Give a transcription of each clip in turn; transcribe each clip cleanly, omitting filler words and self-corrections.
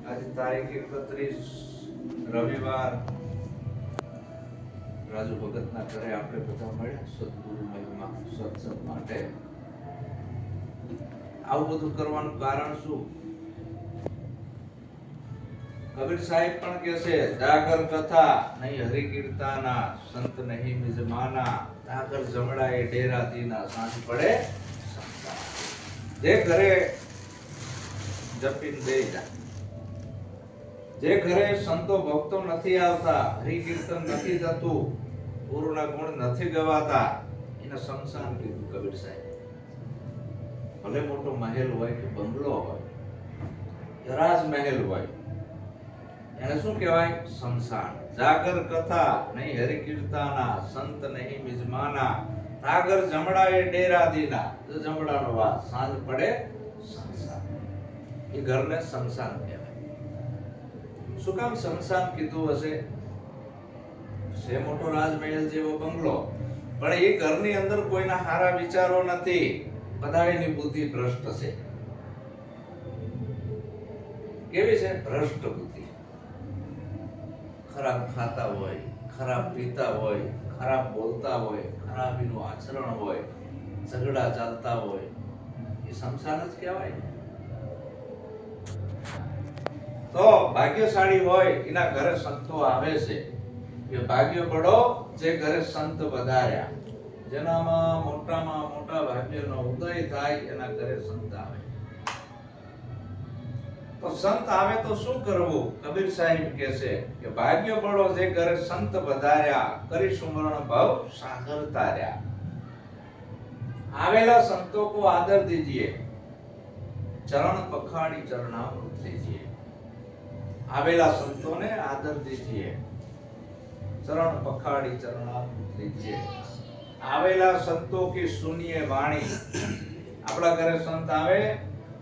આજે તારીખ 31 રવિવાર રાજુ ભગતના ઘરે આપણે બધા મળ્યા સદગુરુ મહિમા સત્સંગ માટે. આવું બધું કરવાનું કારણ શું? કબીર સાહેબ પણ કહે છે, જાગર કથા નહીં હરિ કીર્તાના, સંત નહીં મિજમાના, જાગર જમડાએ ડેરા દીના, સાંજ પડે સંતાના. જે ઘરે જપીને બેહી જા, જે ઘરે સંતો ભક્તો નથી આવતા, હરિ કીર્તન નથી થતું, ગુરુના ગુણ નથી ગવાતા, એને શમશાન કીધું કબીર સાહેબ. ભલે મોટો મહેલ હોય કે બંગલો હોય, રાજ મહેલ હોય, એને શું કહેવાય? શમશાન. જાગર કથા નહીં હરિ કીર્તાના, સંત નહીં મિજમાના, જાગર જમડાએ ડેરા દીના. જો જમડાનો વાત, સાંજ પડે શમશાન. એ ઘરને શમશાન કહેવાય. શું કામ શમશાન કીધું હશે? છે મોટો રાજમહેલ જેવો બંગલો, પણ એ ઘરની અંદર કોઈના સારા વિચારો નથી, બધાની બુદ્ધિ ભ્રષ્ટ છે. કેવી છે? ભ્રષ્ટ બુદ્ધિ. ખરાબ ખાતા હોય, ખરાબ પીતા હોય, ખરાબ બોલતા હોય, ખરાબીનું આચરણ હોય, ઝઘડા ચાલતા હોય, એ શમશાન જ કહેવાય ને. તો ભાગ્યશાળી હોય એના ઘરે સંતો આવે છે. એ ભાગ્ય પડો જે ઘરે સંત વધાર્યા, જેનામાં મોટામાં મોટા ભાગ્યનો ઉદય થાય, એના ઘરે સંત આવે. તો સંત આવે તો શું કરવું? કબીર સાહેબ કહે છે કે ભાગ્ય પડો જે ઘરે સંત વધાર્યા, કરી સુમરણ ભવ સાગર તાર્યા. આવેલા સંતો કો આદર દીजिए, ચરણ પખાડી ચરणामृत लीजिए. आवेला संतों ने आदर दीजिए, चरण पखाड़ी चरणामृत लीजिए. आवेला संतों की सुनिए वाणी. આપણા ઘરે સંત આવે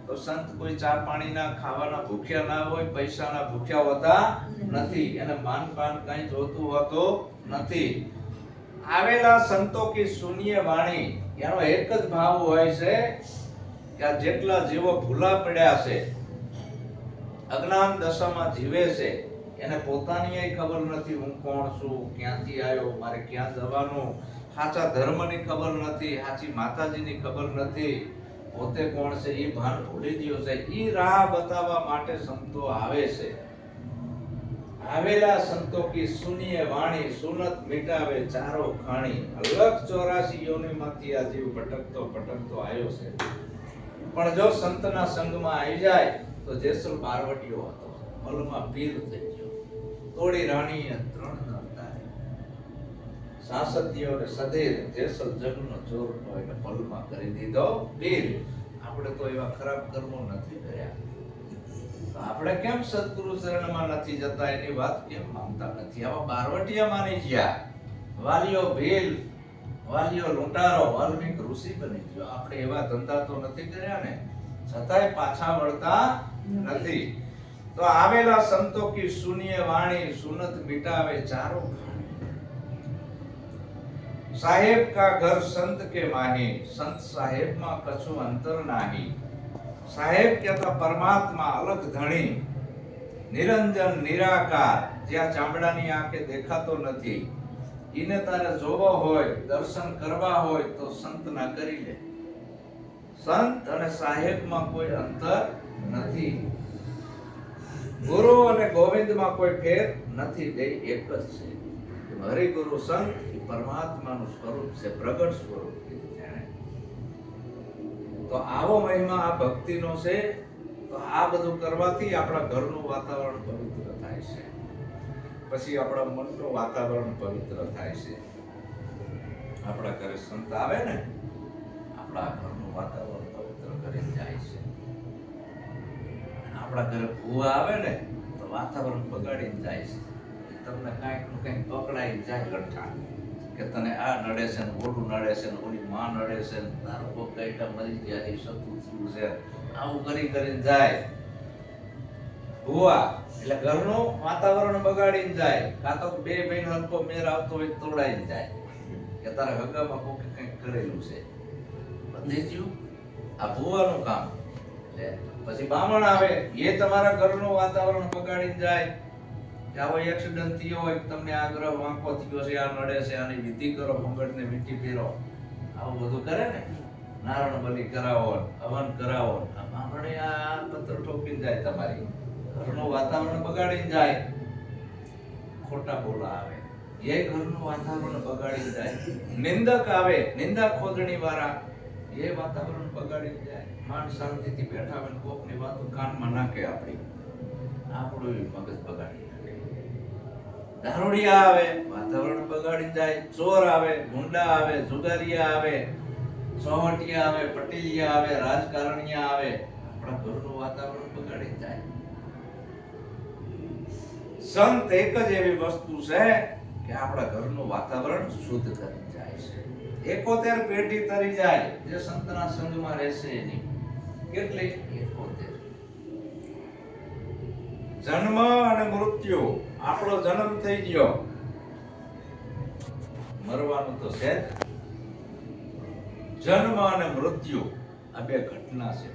તો સંત કોઈ ચા પાણી ના ખાવાના ભૂખ્યા ના હોય, પૈસાના ભૂખ્યા હોતા નથી, એને માન પાન કઈ જોતું હોતું નથી. આવેલા સંતો કી સુનિએ વાણી, એનો એક જ ભાવ હોય છે કે આ જેટલા જીવો ભૂલા પડ્યા છે, અજ્ઞાન દશામાં જીવે છે, એને પોતાની ખબર નથી, હું કોણ છું, ક્યાંથી આવ્યો, મારે ક્યાં જવાનું, સાચા ધર્મની ખબર નથી, સાચી માતાજીની ખબર નથી, પોતે કોણ છે એ ભાન ભૂલી ગયો છે. એ રાહ બતાવવા માટે સંતો આવે છે. આવેલા સંતો કી સુનિએ વાણી, સુનત મિટાવે ચારો ખાણી. અલગ 84 યોનિમાંથી આ જીવ ભટકતો ભટકતો આવ્યો છે, પણ જો સંતના સંગમાં આવી જાય તો જેસલ બારવટીયો હતો, મલમાં પીર થઈ ગયો. તોડી રાણીએ ત્રણ ન તારે, સાસદીઓ ને સધીર, જેસલ જગનો ચોર હોય, મલમાં કરી દીધો પીર. આપણે તો એવા ખરાબ કર્મો નથી કર્યા, તો આપણે કેમ સદગુરુ શરણમાં નથી જતા? એની વાત કેમ માનતા નથી? આવા બારવટીયા માની ગયા. વાલીઓ ભીલ, વાલીઓ લૂંટારો, વાલ્મીક ઋષિ બની ગયો. આપણે એવા ધંધા તો નથી કર્યા ને, છતાંય પાછા વળતા નથી. તો આવેલા સંતો કી સુનિએ વાણી, સુનત મિટાવે ચારો ખાણી. સાહેબ કા ઘર સંત કે માહી, સંત સાહેબ માં કછું અંતર નાહી. સાહેબ કહેતા પરમાત્મા અલગ ધણી, નિરંજન નિરાકાર, જ્યાં ચામડાની આંખે દેખાતો નથી. એને તારે જોવો હોય, દર્શન કરવા હોય તો સંત ના કરી લે. સંત અને સાહેબમાં કોઈ અંતર નથી. ગુરુ અને ગોવિંદમાં કોઈ ફેર નથી, બે એક જ છે. હરિ ગુરુ સંત એ પરમાત્માનું સ્વરૂપ છે, પ્રગટ સ્વરૂપ કીધું જાણે. તો આવો મહિમા આ ભક્તિનો છે. તો આ બધું કરવાથી આપણા ઘરનું વાતાવરણ પવિત્ર થાય છે, પછી આપણા મનનું વાતાવરણ પવિત્ર થાય છે. આપણા ઘરે સંત આવે ને, આપણા ઘરનું વાતાવરણ પવિત્ર કરી જાય છે. આપણા ઘરે ભૂવા આવે ને તો વાતાવરણ બગાડીને જાય છે. તમને કાંઈક નું કંઈક પકડાઈ જાય લઠ્ઠા, કે તને આ નડે છે ને ઓલું નડે છે ને ઓલી માં નડે છે ને તારો કોક કાંઈક મરી ગયા, એ સતું થયું છે, આવું કરી કરીને જાય ભૂવા. એટલે ઘરનું વાતાવરણ બગાડીને જાય. કાં તો બે બહેન હરકો મેર આવતો હોય તોડાઈને જાય, કે તારા હગામાં કોકે કંઈક કરેલું છે. દેજ્યું આ ભૂવાનું કામ. પછી બામણ આવે, એ તમારા ઘરનું વાતાવરણ બગાડીને જાય કે આવો એક્સિડન્ટ થયો હોય, તમને આ ગ્રહ વાંકો થયો છે, આ નડે છે, આની વિધિ કરો, મંગળને મીઠી પીરો, આવું બધું કરે ને, નારાયણ બલિ કરાવો, હવન કરાવો, આ બામણે આ પત્ર ઠોકીને જાય, તમારી ઘરનું વાતાવરણ બગાડીને જાય. ખોટા બોલા આવે, એ ઘરનું વાતાવરણ બગાડીને જાય. નિંદક આવે, નિંદા ખોદણી વાળા, એ વાતાવરણ બગાડીને જાય. માન શાંતિથી બેઠા હોય, કોકની વાતો કાનમાં નાખે, આપણું મગજ બગાડી નાખે. દારૂડિયા આવે, વાતાવરણ બગાડી જાય. ચોર આવે, ગુંડા આવે, જુગારિયા આવે, સોહટિયા આવે, પટેલિયા આવે, રાજકારણીયા આવે, આપણા ઘરનું વાતાવરણ બગાડી જાય. સંત એક જ એવી વસ્તુ છે કે આપણા ઘરનું વાતાવરણ શુદ્ધ કરી જાય છે. 71 પેઢી તરી જાય જે સંતના સંગમાં રહેશે એની. કેટલી? 71. જન્મ અને મૃત્યુ. આપણો જન્મ થઈ ગયો, મરવાનું તો છે. જન્મ અને મૃત્યુ આ બે ઘટના છે.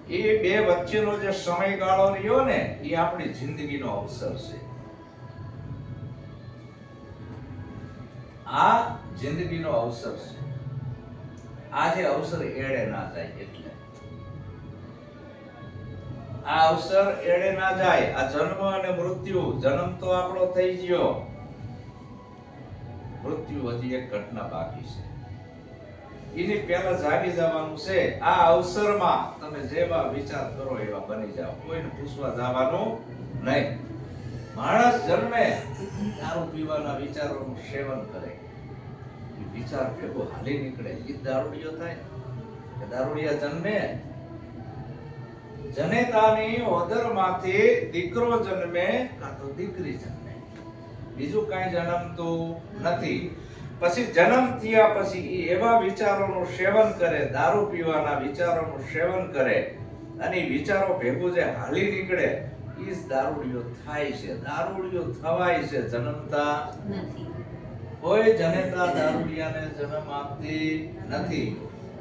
એ બે વચ્ચેનો જે સમયગાળો રહ્યો ને, એ આપણી જિંદગીનો અવસર છે. આ જિંદગીનો અવસર છે. આ જે અવસર એળે ના જાય એટલે. આ અવસર એળે ના જાય. આ જન્મ અને મૃત્યુ. જન્મ તો આપણો થઈ ગયો, મૃત્યુ હજી એક ઘટના બાકી છે. એની પહેલા જાગી જવાનું છે. આ અવસરમાં તમે જેવા વિચાર કરો એવા બની જાઓ, કોઈને પૂછવા જવાનું નહીં. માણસ જન્મે દારૂ પીવાના વિચારોનું સેવન કરે, વિચાર ભેગો હાલી નીકળે, એ દારૂડિયો થાય કે દારૂડિયા જન્મે? જનેતાની ઓદરમાંથી દીકરો જન્મે કાં તો દીકરી જન્મે, બીજું કાંઈ જન્મતું નથી. પછી જન્મ થયા પછી એવા વિચારોનું સેવન કરે, દારૂ પીવાના વિચારોનું સેવન કરે, અને વિચારો ભેગું જે હાલી નીકળે, એ જ દારૂડિયો થાય છે. દારૂડિયો થવાય છે, જન્મતા નથી. કોઈ જનેતા દારૂડિયાને જન્મ આપતી નથી.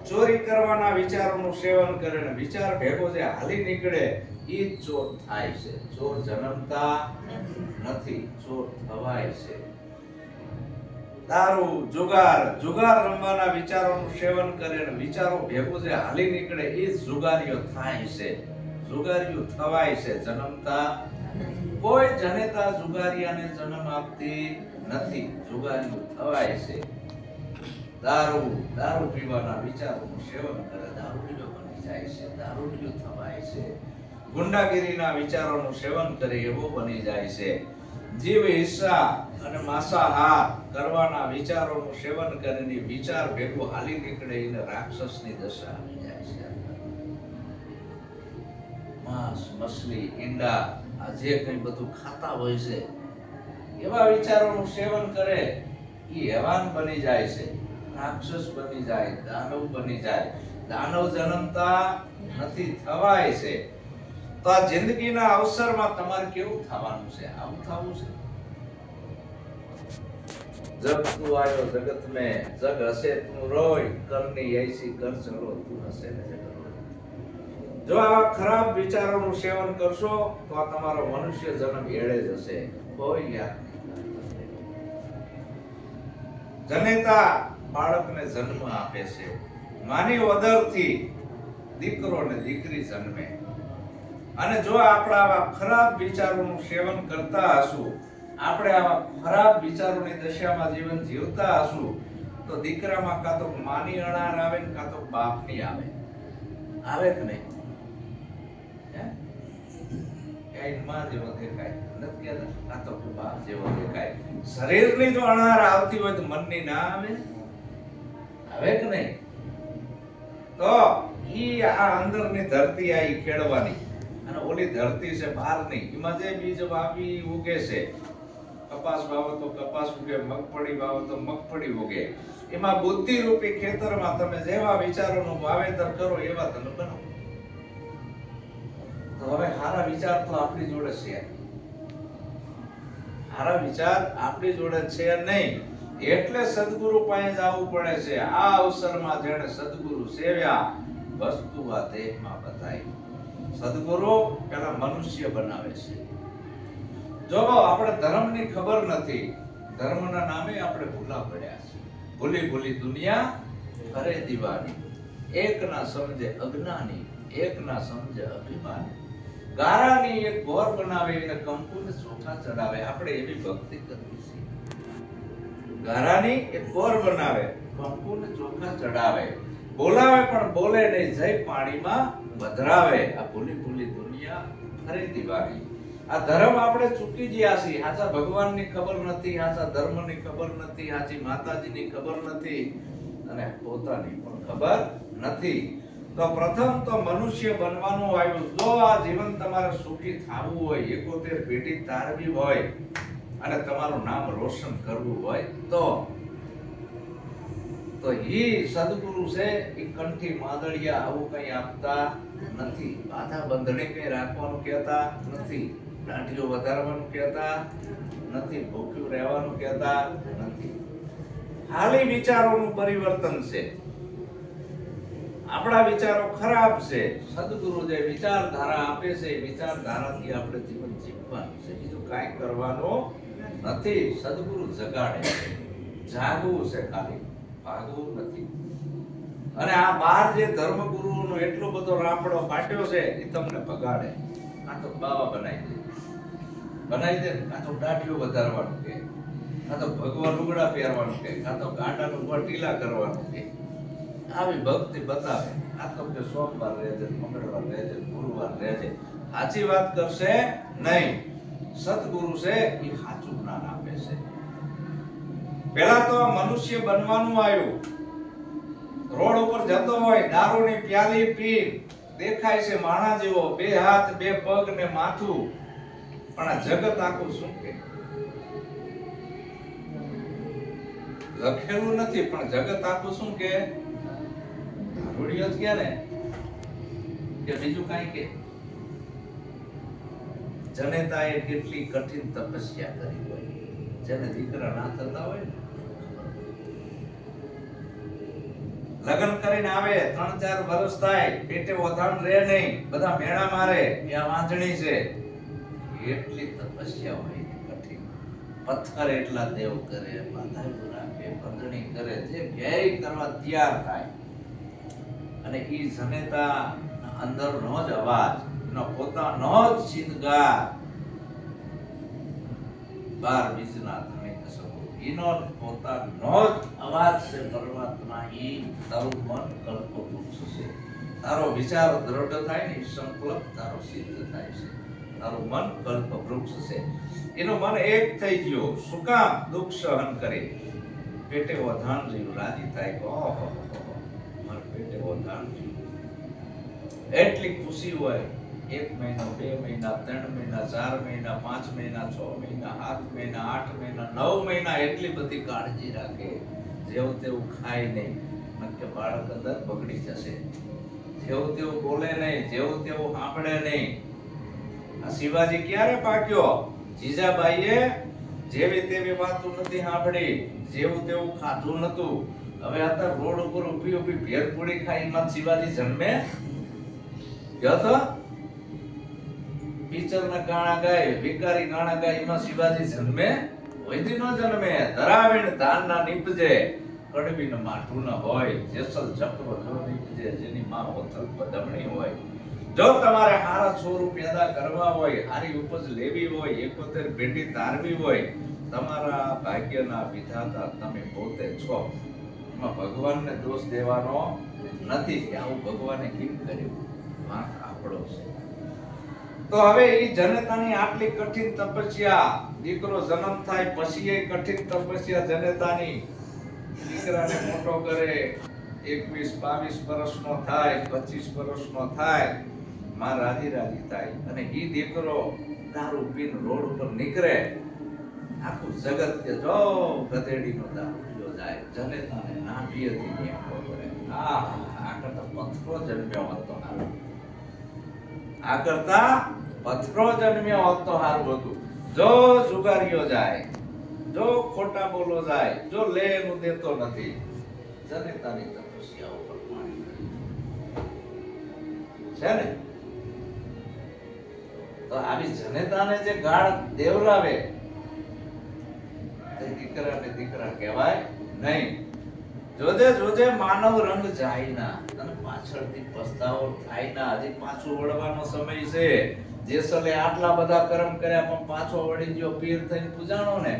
ચોરી કરવાના વિચારોનું સેવન કરે ને વિચાર ભેગો જે હાલી નીકળે, એ જ ચોર થાય છે. ચોર જન્મતા નથી, ચોર થવાય છે. દારૂ, જુગાર રમવાના વિચારોનું સેવન કરે ને વિચારો ભેગું જે હાલી નીકળે, એ જ જુગારીઓ થાય છે. જુગારીઓ થવાય છે, જન્મતા. કોઈ જનેતા જુગારીયાને જન્મ આપતી નથી, જુગારીઓ થવાય છે. દારૂ પીવાના વિચારોનું સેવન કરે, દારૂડિયો બની જાય છે, દારૂડિયો થવાય છે. ગુંડાગીરીના વિચારોનું સેવન કરે, એવો બની જાય છે. જીવ હિંસા અને માંસાહાર કરવાના વિચારોનું સેવન કરીને વિચાર ભેગો હાલી નીકળે, એને રાક્ષસની દશા આવી જાય છે. માંસ, મછલી, ઈંડા, આ જે કંઈ બધું ખાતા હોય છે, એવા વિચારોનું સેવન કરે, એ હેવાન બની જાય છે, રાક્ષસ બની જાય, દાનવ બની જાય. દાનવ જન્મતા નથી, થવાય છે. તો આ જિંદગીના અવસરમાં તમારે કેવું થવાનું છે? આવું થવું છે. જગ તું આયો જગત મેં, જગ હસે તું રોય, કરની એસી કર ચલો તું હસે ને જગ રોય. જો આવા ખરાબ વિચારોનું સેવન કરશો તો આ તમારો મનુષ્ય જન્મ એળે જશે, કોઈ યાદ નહીં. જનેતા બાળકને જન્મ આપે છે. માની ઓદરથી દીકરો ને દીકરી જન્મે. અને જો આપણે આવા ખરાબ વિચારોનું સેવન કરતા હશું, આપણે આવા ખરાબ વિચારોની દશામાં જીવન જીવતા હશું, તો દીકરામાં કાં તો માની અણાર આવે ને કાં તો બાપની આવે. આવે કે નહીં? ક્યાંય માં જેવો દેખાય નથી કહેતા, કાં તો બાપ જેવો દેખાય. શરીરની જો અણાર આવતી હોય તો મનની ના આવે? આવે કે નહીં? તો ઈ આ અંદરની ધરતી આ ખેડવાની, અને ઓલી ધરતી છે બહારની, એમાં જે બીજ વાવી ઉગે છે, કપાસ વાવો તો કપાસ ઉગે, મગફળી વાવો તો મગફળી ઉગે. એમાં બુદ્ધિ રૂપી ખેતરમાં તમે જેવા વિચારોનું વાવેતર કરો એવા તમે બનો. તો હવે સારા વિચાર તો આપણી જોડે છે, સારા વિચાર આપણી જોડે છે નહીં. એટલે સદગુરુ પાસે જવું પડે છે. આ અવસરમાં જેણે સદગુરુ સેવ્યા વસ્તુ આ દેહમાં બતાવી. સદગુરુ પેલા મનુષ્ય બનાવે છે. જો આપણે ધર્મની ખબર નથી, ધર્મના નામે આપણે ભૂલા પડ્યા છે. ભૂલી ભૂલી દુનિયા કરે દીવાની, એક ના સમજે અજ્ઞાની, એક ના સમજે અભિમાની. ગારાની એક ગોર બનાવે અને કંકુને ચોખા ચડાવે. આપણે એવી ભક્તિ કરવી છે. ગારાની એક ગોર બનાવે, કંકુને ચોખા ચડાવે, બોલાવે પણ બોલે નહીં, જય પાણીમાં વધરાવે. આ ભૂલી ભૂલી દુનિયા કરે દીવાની. આ ધર્મ આપણે ચૂકી ગયા છીએ. સાચા ભગવાનની ખબર નથી, સાચા ધર્મની ખબર નથી, સાચી માતાજીની ખબર નથી અને પોતાની પણ ખબર નથી. તો પ્રથમ તો મનુષ્ય બનવાનું આવ્યું. જો આ જીવન તમારે સુખી થવું હોય, 71 પેઢી તારવી હોય અને તમારું નામ રોશન કરવું હોય તો ઈ સદગુરુ છે. ઈ કંઠી માદળિયા આવું કઈ આપતા નથી. બાધા બંધણી કઈ રાખવાનું કહેતા નથી. દાંડીઓ વધારવાનું કહેતા નથી. ભૂખ્યું રહેવાનું કહેતા નથી. ખાલી વિચારોનું પરિવર્તન છે. આપણા વિચારો ખરાબ છે. સદગુરુ જે વિચારધારા આપે છે એ વિચારધારાથી આપણે જીવન જીવવાનું છે. બીજું કાંઈ કરવાનું નથી. સદગુરુ જગાડે છે. જાગવું છે, ખાલી ભાગવું નથી. અને આ બાર જે ધર્મગુરુનો એટલો બધો રાપડો ફાટ્યો છે એ તમને ભગાડે. કાં તો બાવા બનાવી દે, કાં તો દાઢીઓ વધારવાનું કે, કાં તો ભગવાન લુગડા પહેરવાનું કે, કાં તો ગાંડાનું ઉપર ટીલા કરવાનું કે. આવી ભક્તિ બતાવે. આ તો કે સોમવાર રહેજે, મંગળવાર રહેજે, ગુરુવાર રહેજે. સાચી વાત કરશે નહીં. સદગુરુ છે એ સાચું જ્ઞાન આપે છે. પહેલા તો મનુષ્ય બનવાનું આવ્યું. રોડ ઉપર જતો હોય, દારૂની પ્યાલી પી, દેખાય છે માણા જેવો, 2 હાથ 2 પગ ને માથું, પણ આ જગત આખું શું કે લખેલું નથી, પણ જગત આખું શું કે દારૂડિયો જ કે ને, કે બીજું કાંઈ કે. જનેતાએ કેટલી કઠિન તપસ્યા કરી હોય. જેને દીકરા ના થતા હોય ને, લગ્ન કરીને આવે, 3-4 વર્ષ થાય, પેટે ઓધાણ રહે નહીં, બધા મેણા મારે, આ વાંચણી છે. એટલી તપસ્યા હોય કઠિન. પથ્થર એટલા દેવ કરે, બાંધાયું રાખે, બંધણી કરે, જે ક્યાંય કરવા તૈયાર થાય. અને ઈ જનેતા અંદરનો જ અવાજ, એનો પોતાનો જ શીતગાર, 12 બીજના ધણી સગો, એનો પોતાનો જ અવાજ છે. પરમાત્મા ઈ તારું મન કલ્પવૃક્ષ છે. તારો વિચાર દ્રઢ થાય ને, સંકલ્પ તારો સિદ્ધ થાય છે. તારું મન કલ્પવૃક્ષ છે. એનું મન એક થઈ ગયું. શું કામ? દુઃખ સહન કરી. પેટે ઓધાણ રહ્યું, રાજી થાય. ઓહો, મારા પેટે ઓધાણ રહ્યું. એટલી ખુશી હોય. 1 મહિનો, 2 મહિના, 3 મહિના, 4 મહિના, 5 મહિના, 6 મહિના, 7 મહિના, 8 મહિના, 9 મહિના એટલી બધી કાળજી રાખે. જેવું તેવું ખાય નહીં, નક્કી બાળક અંદર બગડી જશે. જેવું તેવું બોલે નહીં, જેવું તેવું સાંભળે નહીં. આ શિવાજી ક્યારે પાક્યો? જીજાબાઈએ જેવી તેવી વાતો નથી સાંભળી, જેવું તેવું ખાધું નતું. હવે અત્યારે રોડ ઉપર ઊભી ઊભી ભેરપુડી ખાઈમાં શિવાજી જન્મે ગયો તો. પિક્ચરના ગાણા ગાય, ભિખારી ગાણા ગાય, એમાં શિવાજી જન્મે? વૈદી નો જન્મે. ધરાવીને ધાનના નીપજે, કડવીને માઠું ન હોય, જેસલ ચક્ર જો નીપજે, જેની માં હોથલ પદમણી હોય. જો તમારે સારા છોરું પેદા કરવા હોય, સારી ઉપજ લેવી હોય, 71 પેઢી તારવી હોય, તમારા ભાગ્યના વિધાતા તમે પોતે છો. એમાં ભગવાનને દોષ દેવાનો નથી કે આવું ભગવાને કેમ કર્યું. વાંક આપણો છે. તો હવે ઈ જનેતાની આટલી કઠિન તપસ્યા, દીકરો જન્મ થાય પછી એ કઠિન તપસ્યા જનેતાની, દીકરાને મોટો કરે, 21-22 વર્ષનો થાય, 25 વર્ષનો થાય, માં રાજી રાજી થાય. અને ઈ દીકરો દારૂ પીને રોડ ઉપર નીકળે, આખું જગત કે જો ગધેડીનો દારૂ પીયો જાય. જનેતાને નાભીએથી ન્યાકો કરે. આ કરતા પથરો જન્મ્યો હોત તો સારું. આ કરતા પથરો જન્મ્યો હોત તો સારું હતું. જો જુગારીઓ જાય, જો ખોટા બોલો જાય, જો લે એનું દેતો નથી, જનેતાની તપસ્યા ઉપર પાણી છે ને. તો આવી જનેતાને જે ગાળ દેવરાવે તે દીકરા કહેવાય નહીં. જોજે જોજે માનવ રંગ જાય ના, અને પાછળથી પસ્તાવો થાય ના. હજી પાછું વળવાનો સમય છે. જેસલે આટલા બધા કર્મ કર્યા પણ પાછો વળી ગયો, પીર થઈને પૂજાણો ને.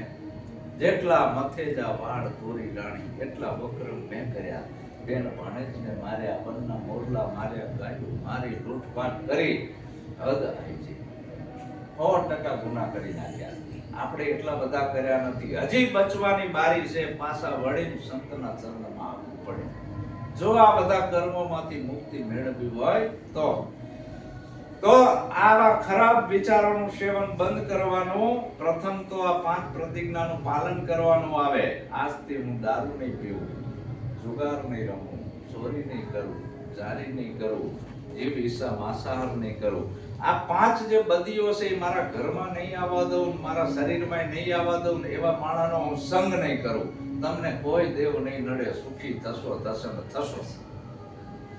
જેટલા મથેજા વાળ તોરી રાણી, એટલા વક્રમ મેં કર્યા. બેન ભાણેજને માર્યા, બન્ના મોરલા માર્યા, ગાયું મારી, લૂંટફાટ કરી, હદ આવી છે. 100% ગુનાહ કરી નાખ્યા. આપણે એટલા બધા કર્યા નથી. હજી બચવાની બારી છે. પાછા વળીને સંતના ચરણમાં આવવું પડે. જો આ બધા કર્મોમાંથી મુક્તિ મેળવવી હોય તો આવા ખરાબ વિચારોનું સેવન બંધ કરવાનું. પ્રથમ તો આ 5 પ્રતિજ્ઞાનું પાલન કરવાનું આવે. આજથી હું દારૂ નહીં પીવું, જુગાર નહીં રમું, ચોરી નહીં કરું, જારી નહીં કરું, જીવ હિસ્સા માંસાહાર નહીં કરું. આ 5 જે બદીઓ છે એ મારા ઘરમાં નહીં આવવા દઉં, મારા શરીરમાં નહીં આવવા દઉં. એવા માણસનો હું સંગ નહીં કરું. તમને કોઈ દેવ નહીં નડે, સુખી થશો, દર્શન થશો.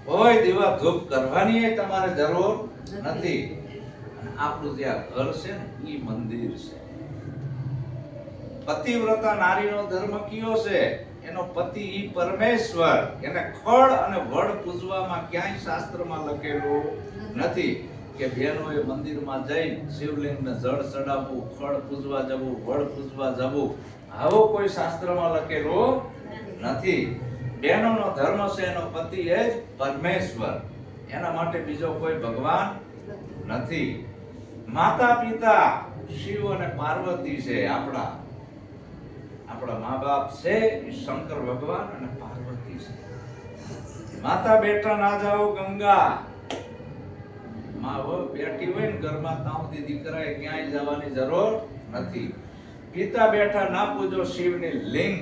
કોઈ દીવા ધૂપ કરવાની તમારે જરૂર નથી. અને આપણું જે ઘર છે ને એ મંદિર છે. પતિવ્રતા નારીનો ધર્મ કયો છે? એનો પતિ ઈ પરમેશ્વર. એને ખડ અને વડ પૂજવામાં ક્યાંય શાસ્ત્રમાં લખેલું નથી કે બહેનોએ મંદિરમાં જઈ શિવલિંગને જળ ચડાવવું, ખડ પૂજવા જવું, વડ પૂજવા જવું. આવો કોઈ શાસ્ત્રમાં લખેલું નથી. બહેનોનો ધર્મ છે એનો પતિ એ જ પરમેશ્વર. એના માટે બીજો કોઈ ભગવાન નથી. માતા પિતા શિવ અને પાર્વતી છે. આપણા મા બાપ છે શંકર ભગવાન અને પાર્વતી છે. માતા બેટા ના જાઓ ગંગા. માં બેઠી હોય ને ઘરમાં ત્યાં સુધી દીકરાએ ક્યાંય જવાની જરૂર નથી. પિતા બેઠા ના પૂજો શિવની લિંગ.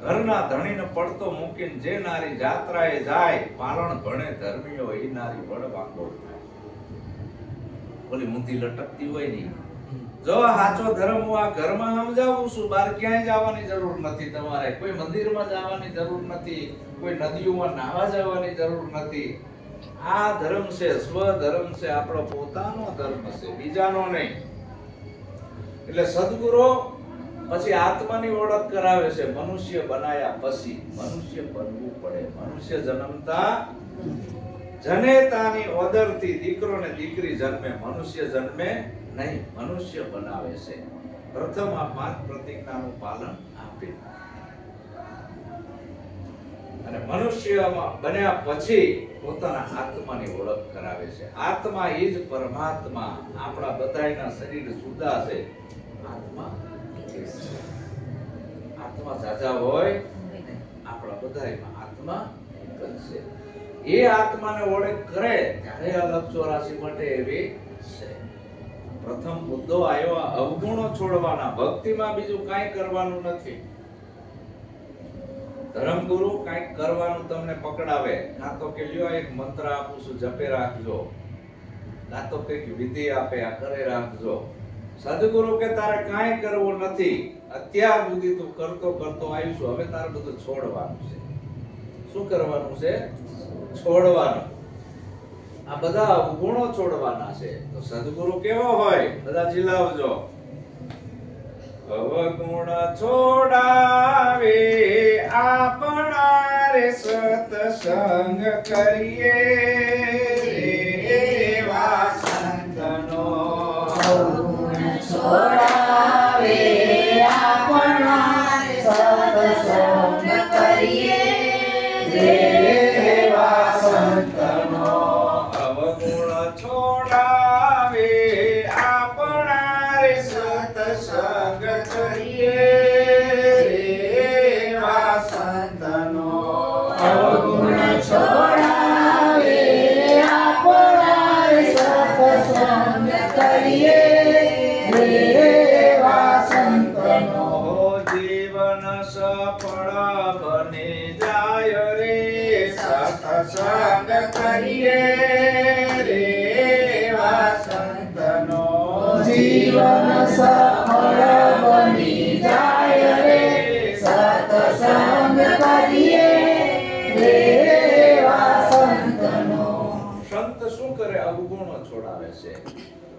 ઘરના ધણીને પડતો મૂકીને જે નારી જાત્રાએ જાય, પારણ ભણે ધર્મીઓ એ નારી વડ વાંગો થાય. ઓલી મૂંધી લટકતી હોય નહીં. જો સાચો ધર્મ હું આ ઘરમાં સમજાવું છું, બહાર ક્યાંય જવાની જરૂર નથી. તમારે કોઈ મંદિરમાં જવાની જરૂર નથી, કોઈ નદીઓમાં નાહવા જવાની જરૂર નથી. આ ધર્મ છે, સ્વધર્મ છે, આપણો પોતાનો ધર્મ છે, બીજાનો નહીં. એટલે સદગુરુ પછી આત્માની ઓળખ કરાવે છે. મનુષ્ય બનાયા પછી મનુષ્ય બનવું પડે. મનુષ્ય જન્મતા જનેતાની ઓદરથી દીકરો ને દીકરી જન્મે, મનુષ્ય જન્મે નહીં. મનુષ્ય બનાવે છે. પ્રથમ આ 5 પ્રતિજ્ઞાનું પાલન આપે અને મનુષ્યમાં બન્યા પછી પોતાના આત્માની ઓળખ કરાવે છે. આત્મા એ જ પરમાત્મા. આપણા બધાયના શરીર જુદા છે. આત્મા જાજા હોય, આપણા બધાયમાં આત્મા એક જ છે. એ આત્માને ઓળખ કરે ત્યારે અલગ 84 માટે એવી છે. પ્રથમ મુદ્દો આવ્યો અવગુણો છોડવાના. ભક્તિમાં બીજું કાંઈ કરવાનું નથી. ધર્મગુરુ કાંઈક કરવાનું તમને પકડાવે, કાં તો કે લ્યો એક મંત્ર આપું છું જપે રાખજો, કાં તો કઈક વિધિ આપે આ કરે રાખજો. સદગુરુ કે તારે કાંઈ કરવું નથી. અત્યાર સુધી તું કરતો આવીશું, હવે તારે બધું છોડવાનું છે. શું કરવાનું છે? છોડવાનું. આ બધા ગુણો છોડવાના છે. તો સદગુરુ કેવો હોય? બધા જીલાવજો. અવગુણ છોડાવે આપણા રે સત્સંગ કરીએ એવા સંતનો. અવગુણ છોડાવે આપણા રે સત્સંગ કરીએ એવા સંતનો. અવગુણ છોડાવે આપણા રે સત્સંગ કરીએ એવા સંતનો. અવગુણ છોડાવે આપણા રે સત્સંગ કરીએ એવા સંતનો. જીવન સફળ બની જાય રે સત્સંગ કરીએ રે એવા સંતનો. જીવન સફળ બની છોડાવે છે.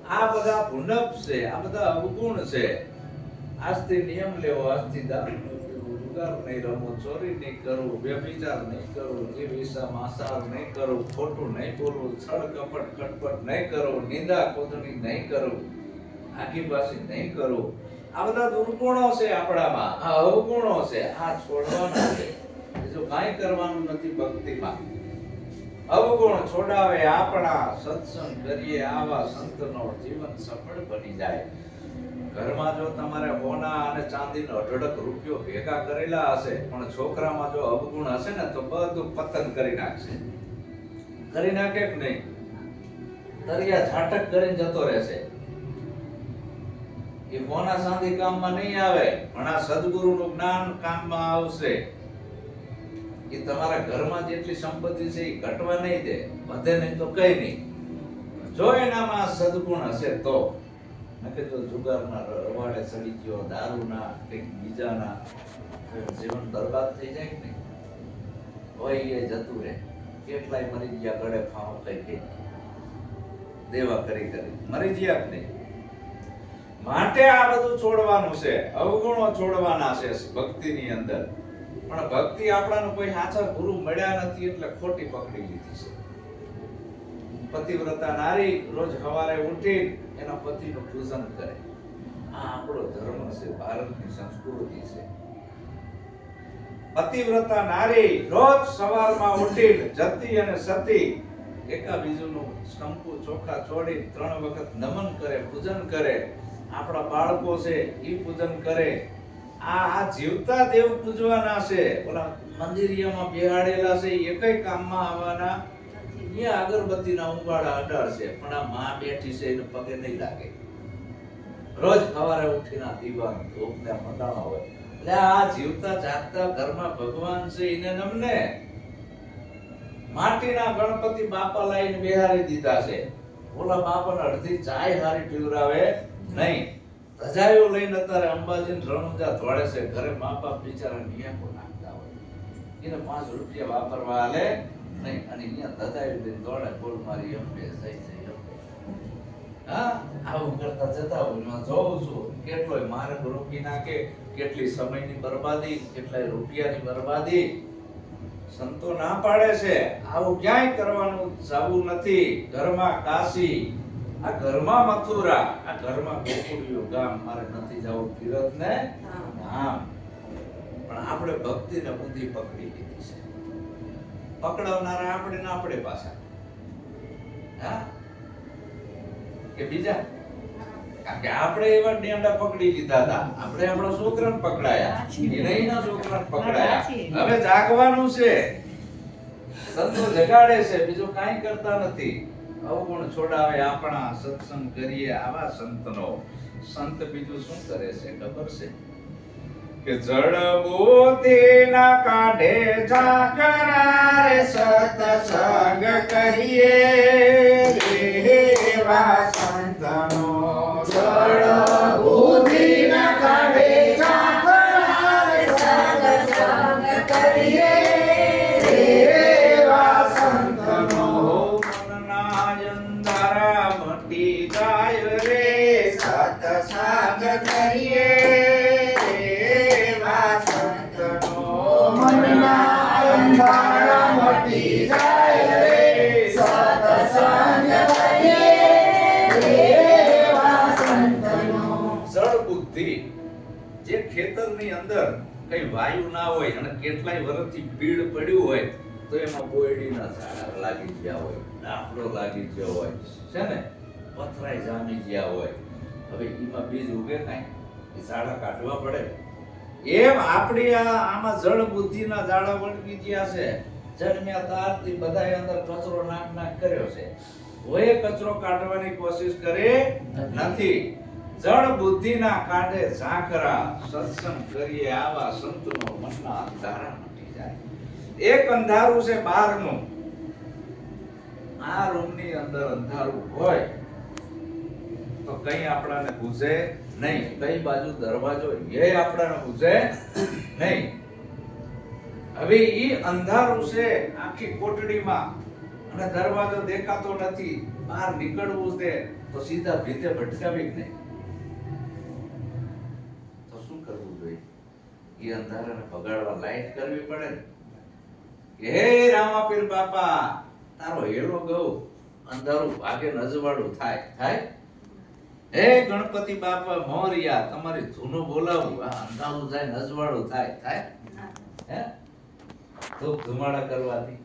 આ બધા ભૂંડપ છે, આ બધા અવગુણ છે. આજથી નિયમ લેવો, આજથી દારૂ નહીં પીવું, જુગાર નહીં રમવું, ચોરી નહીં કરવું, વ્યભિચાર નહીં કરવું, જીવ માંસાહાર નહીં કરવું, ખોટું નહીં બોલવું, છળ કપટ ખટપટ નહીં કરવું, નિંદા કોતણી નહીં કરવું, આઘીપાછી નહીં કરવું. આ બધા દુર્ગુણો છે આપણામાં, આ અવગુણો છે, આ છોડવાના છે. બીજું કાંઈ કરવાનું નથી ભક્તિમાં. અવગુણ છોડાવે આપણા, સત્સંગ કરીએ આવા સંતનો, જીવન સફળ બની જાય. ઘરમાં જો તમારે હોના અને ચાંદીનો અઢળક રૂપિયો ભેગા કરેલા હશે, પણ છોકરામાં જો અવગુણ હશે ને તો બધું પતન કરી નાખશે. કરી નાખે કે નહીં? તરિયા ઝાટક કરીને જતો રહેશે. એ હોના ચાંદી કામમાં નહીં આવે, પણ આ સદગુરુનું જ્ઞાન કામમાં આવશે. એ તમારા ઘરમાં જેટલી સંપત્તિ છે એ ઘટવા નહીં દે, વધે નહીં તો કઈ નહીં. જો એનામાં સદગુણ હશે તો. નકે જો જુગારના રવાડે ચડી ગયો, દારૂના કંઈક બીજાના, જીવન બરબાદ થઈ જાય કે નહીં? હોય એ જતું રહે. કેટલાય મરી ગયા ગળે ફાવ કઈ દેવા કરી મરી ગયા કે નહીં? માટે આ બધું છોડવાનું છે, અવગુણો છોડવાના છે ભક્તિની અંદર. પણ ભક્તિ આપણાને કોઈ સાચા ગુરુ મળ્યા નથી એટલે ખોટી પકડી લીધી છે. પતિવ્રતા નારી રોજ સવારે ઉઠી એના પતિનું પૂજન કરે. આ આપણો ધર્મ છે, ભારતની સંસ્કૃતિ છે. પતિવ્રતા નારી રોજ સવારમાં ઉઠી જતી અને સતી એકાબીજુનું કંકુ ચોખા છોડી 3 વખત નમન કરે, પૂજન કરે. આપણા બાળકો છે ઈ પૂજન કરે. આ જીવતા દેવ પૂજવાના છે. ઓલા મંદિરિયામાં બેહાડેલા છે એ કઈ કામમાં આવવાના? અહીંયા અગરબત્તીના ઉંબાડા અડાડશે, પણ આ માં બેઠી છે એને પગે નહીં લાગે. રોજ સવારે ઉઠીને દીવાનો ધૂપને મંડાણો હોય. એટલે આ જીવતા જાગતા ઘરમાં ભગવાન છે એને નમને. માટીના ગણપતિ બાપા લાઈને બેહારી દીધા છે. ઓલા બાપાને અડધી ચાય હારી પીવરાવે નહીં. ધજાયો લઈને અત્યારે અંબાજીને રણુજા દોડે છે. ઘરે મા બાપ બિચારા નિયમો નાખતા હોય, એને 5 રૂપિયા વાપરવા આલે નહીં, અને અહીંયા ધજાયો લઈને દોડે, બોલ મારી અંબે જય જય અંબે. હા, આવું કરતા જતા હોય. હું જોઉં છું કેટલોય માર્ગ રોકી નાખે, કેટલી સમયની બરબાદી, કેટલાય રૂપિયાની બરબાદી. સંતો ના પાડે છે આવું ક્યાંય કરવાનું જવું નથી. ઘરમાં કાશી, આ ઘરમાં મથુરા, આ ઘરમાં ગોકુળિયું ગામ. મારે નથી જવું તીરથ ને ધામ. પણ આપણે ભક્તિને ઊંધી પકડી લીધી છે. પકડવનારા આપણે ને આપણે પાછા. હા કે બીજા? કારણ કે આપણે એવા ડેંડા પકડી લીધા હતા. આપણે આપણા છોકરાને પકડાયા, એના છોકરાને પકડાયા. હવે જાગવાનું છે. સંતો જગાડે છે, બીજું કાંઈ કરતા નથી. અવગુણ છોડાવે આપણા, સત્સંગ કરીએ આવા સંતનો. સંત બીજું શું કરે છે ખબર છે? કે જળ બુદ્ધિના કાઢે ઝાકરા રે, સત્સંગ કરીએ એવા સંતનો. જળ બુદ્ધિના કાઢે ઝાકરા રે, સત્સંગ કરીએ એવા સંતનો. સત્સંગ કરીએ એવા સંતનો. મનના અંધારા મટી જાય રે, સત્સંગ કરીએ એવા સંતનો. જળ બુદ્ધિ, જે ખેતરની અંદર કઈ વાયુ ના હોય અને કેટલાય વર્ષથી પીડ પડ્યું હોય તો એમાં બોયડીના ઝાડ લાગી ગયા હોય, ડાફડો લાગી ગયો હોય છે ને, પથરાઈ જામી ગયા હોય. હવે એમાં બીજ ઉગે કાંઈ? એ ઝાડા કાઢવા પડે. એમ આપણી આમાં જળ બુદ્ધિના ઝાડા વળગી ગયા છે. જન્મ્યા ત્યારથી બધાએ અંદર કચરો નાખ કર્યો છે. કોઈ કચરો કાઢવાની કોશિશ કરે નથી. જળ બુદ્ધિના કાઢે ઝાકરા, સત્સંગ કરીએ આવા સંતનો. મનના અંધારા મટી જાય. એક અંધારું છે બહારનું. આ રૂમની અંદર અંધારું હોય તો કઈ આપણાને બુઝે નહીં. કઈ બાજુ દરવાજો એ આપણાને બુઝે નહીં. હવે ઈ અંધારું છે આખી કોટડીમાં અને દરવાજો દેખાતો નથી. બહાર નીકળવું છે તો સીધા ભીતે ભટકાવી જ નહીં. તો શું કરવું જોઈએ? એ અંધારાને ભગાડવા લાઈટ કરવી પડે ને. હે રામાપીર બાપા, તારો હેલો ગૌ અંધારું ભાગે નજવાળું થાય. હે ગણપતિ બાપા મોરિયા, તમારી ધૂનો બોલાવું, આ અંધારું જાય નજવાળું થાય. હે ધૂપ ધુમાડા કરવાથી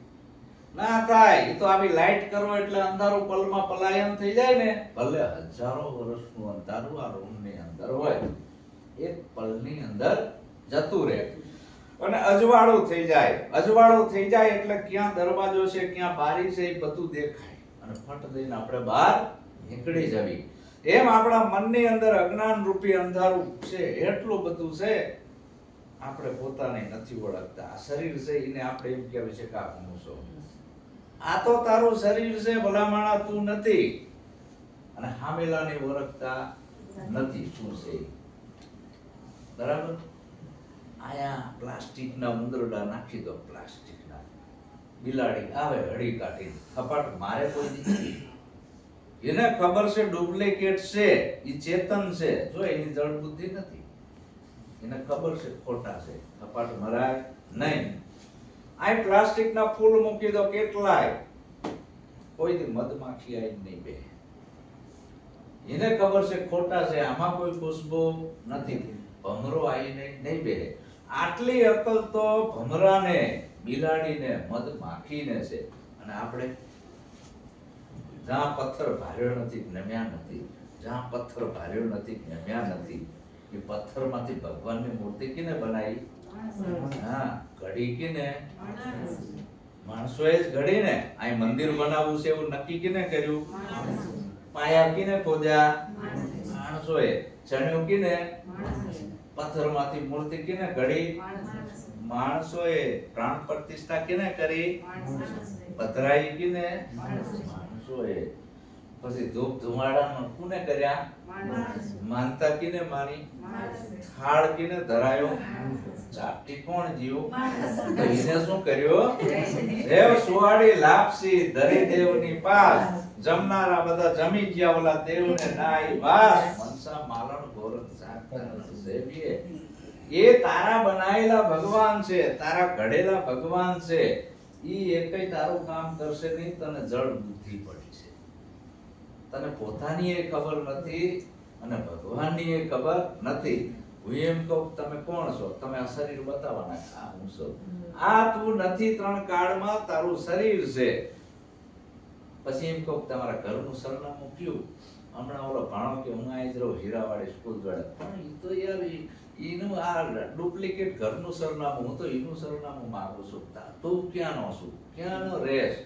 ના થાય. એ તો આવી લાઈટ કરો એટલે અંધારું પલમાં પલાયન થઈ જાય ને. ભલે હજારો વર્ષનું અંધારું આ રૂમની અંદર હોય, એક પલની અંદર જતું રહે અને અજવાળું થઈ જાય. અજવાળું થઈ જાય એટલે ક્યાં દરવાજો છે, ક્યાં બારી છે, એ બધું દેખાય અને ફટ દઈને આપણે બહાર નીકળી જવી. એમ આપણા મનની અંદર અજ્ઞાન રૂપી અંધારું છે, એટલું બધું છે, આપણે પોતાને નથી ઓળખતા. આ શરીર છે એને આપણે એમ કહેવાય છે કે આ હું છું. આ તો તારું શરીર છે, ભલામણા તું નથી. અને હામેલાને ઓળખતા નથી શું છે. બરાબર? આયા પ્લાસ્ટિકના ઉંદરડા નાખી દો, પ્લાસ્ટિકના બિલાડી આવે હળી કાઢીને કપાટ મારે કોઈ નથી. એને ખબર છે ડુપ્લિકેટ છે, એ ચેતન છે, જો એની જળ બુદ્ધિ નથી. એને ખબર છે ખોટા છે, કપાટ મરાય નહીં. આ પ્લાસ્ટિકના ફૂલ મૂકી દો કેટલાય, કોઈ દી મધમાખી આઈ નહીં બે. એને ખબર છે ખોટા છે, આમાં કોઈ ખુશ્બુ નથી, ભમરો આવીને નહીં બે. આટલી અકલ તો ભમરાને, બિલાડીને, મધમાખીને છે. અને આપણે જ્યાં પથ્થર ભાર્યો નથી નમ્યા નથી, જ્યાં પથ્થર ભાર્યો નથી નમ્યા નથી, એ પથ્થરમાંથી ભગવાનની મૂર્તિ કિને બનાવી? હા, ઘડી કિને? માણસોએ જ ઘડીને. આ મંદિર બનાવવું છે એવું નક્કી કિને કર્યું? પાયા કિને ખોદ્યા? માણસોએ. ચણ્યું કિને? પથ્થરમાંથી મૂર્તિ કિને ઘડી? માણસોએ. પ્રાણ પ્રતિષ્ઠા કિને કરી? પધરાઈ કિને? માણસોએ. પછી ધૂપ ધુમાડા કોને કર્યા? માનતા કિને માની? થાળ કિને ધરાયો? ચાટી કોણ જીવ? તો એને શું કર્યું? દેવ સુવાડી લાપસી ધરી દેવની પાસ, જમનારા બધા જમી ગયા, ઓલા દેવને નાઈ વાસ. મનસા માલણ ગોરખ સાગતા સેવીએ. એ તારા બનાયેલા ભગવાન છે, તારા ઘડેલા ભગવાન છે. ઈ એકય તારું કામ કરશે નહીં. તને જળ બુદ્ધિ પડી છે, તને પોતાની એ ખબર નથી અને ભગવાનની એ ખબર નથી. હું એમ કહું તમે કોણ છો? તમે આ શરીર બતાવવાના, આ હું છું. આ તું નથી. ત્રણ કાળમાં તારું શરીર છે. પછી એમ કહું તમારા ઘરનું સરનામું કયું? હમણાં ઓલો ભાણો કે હું અહીં જ રહું હીરાવાડી સ્કૂલ જોડે. પણ ઈ તો યાર એનું આ ડુપ્લિકેટ ઘરનું સરનામું, હું તો એનું સરનામું માંગુ છું. તું ક્યાંનો છું, ક્યાંનો રહેશ?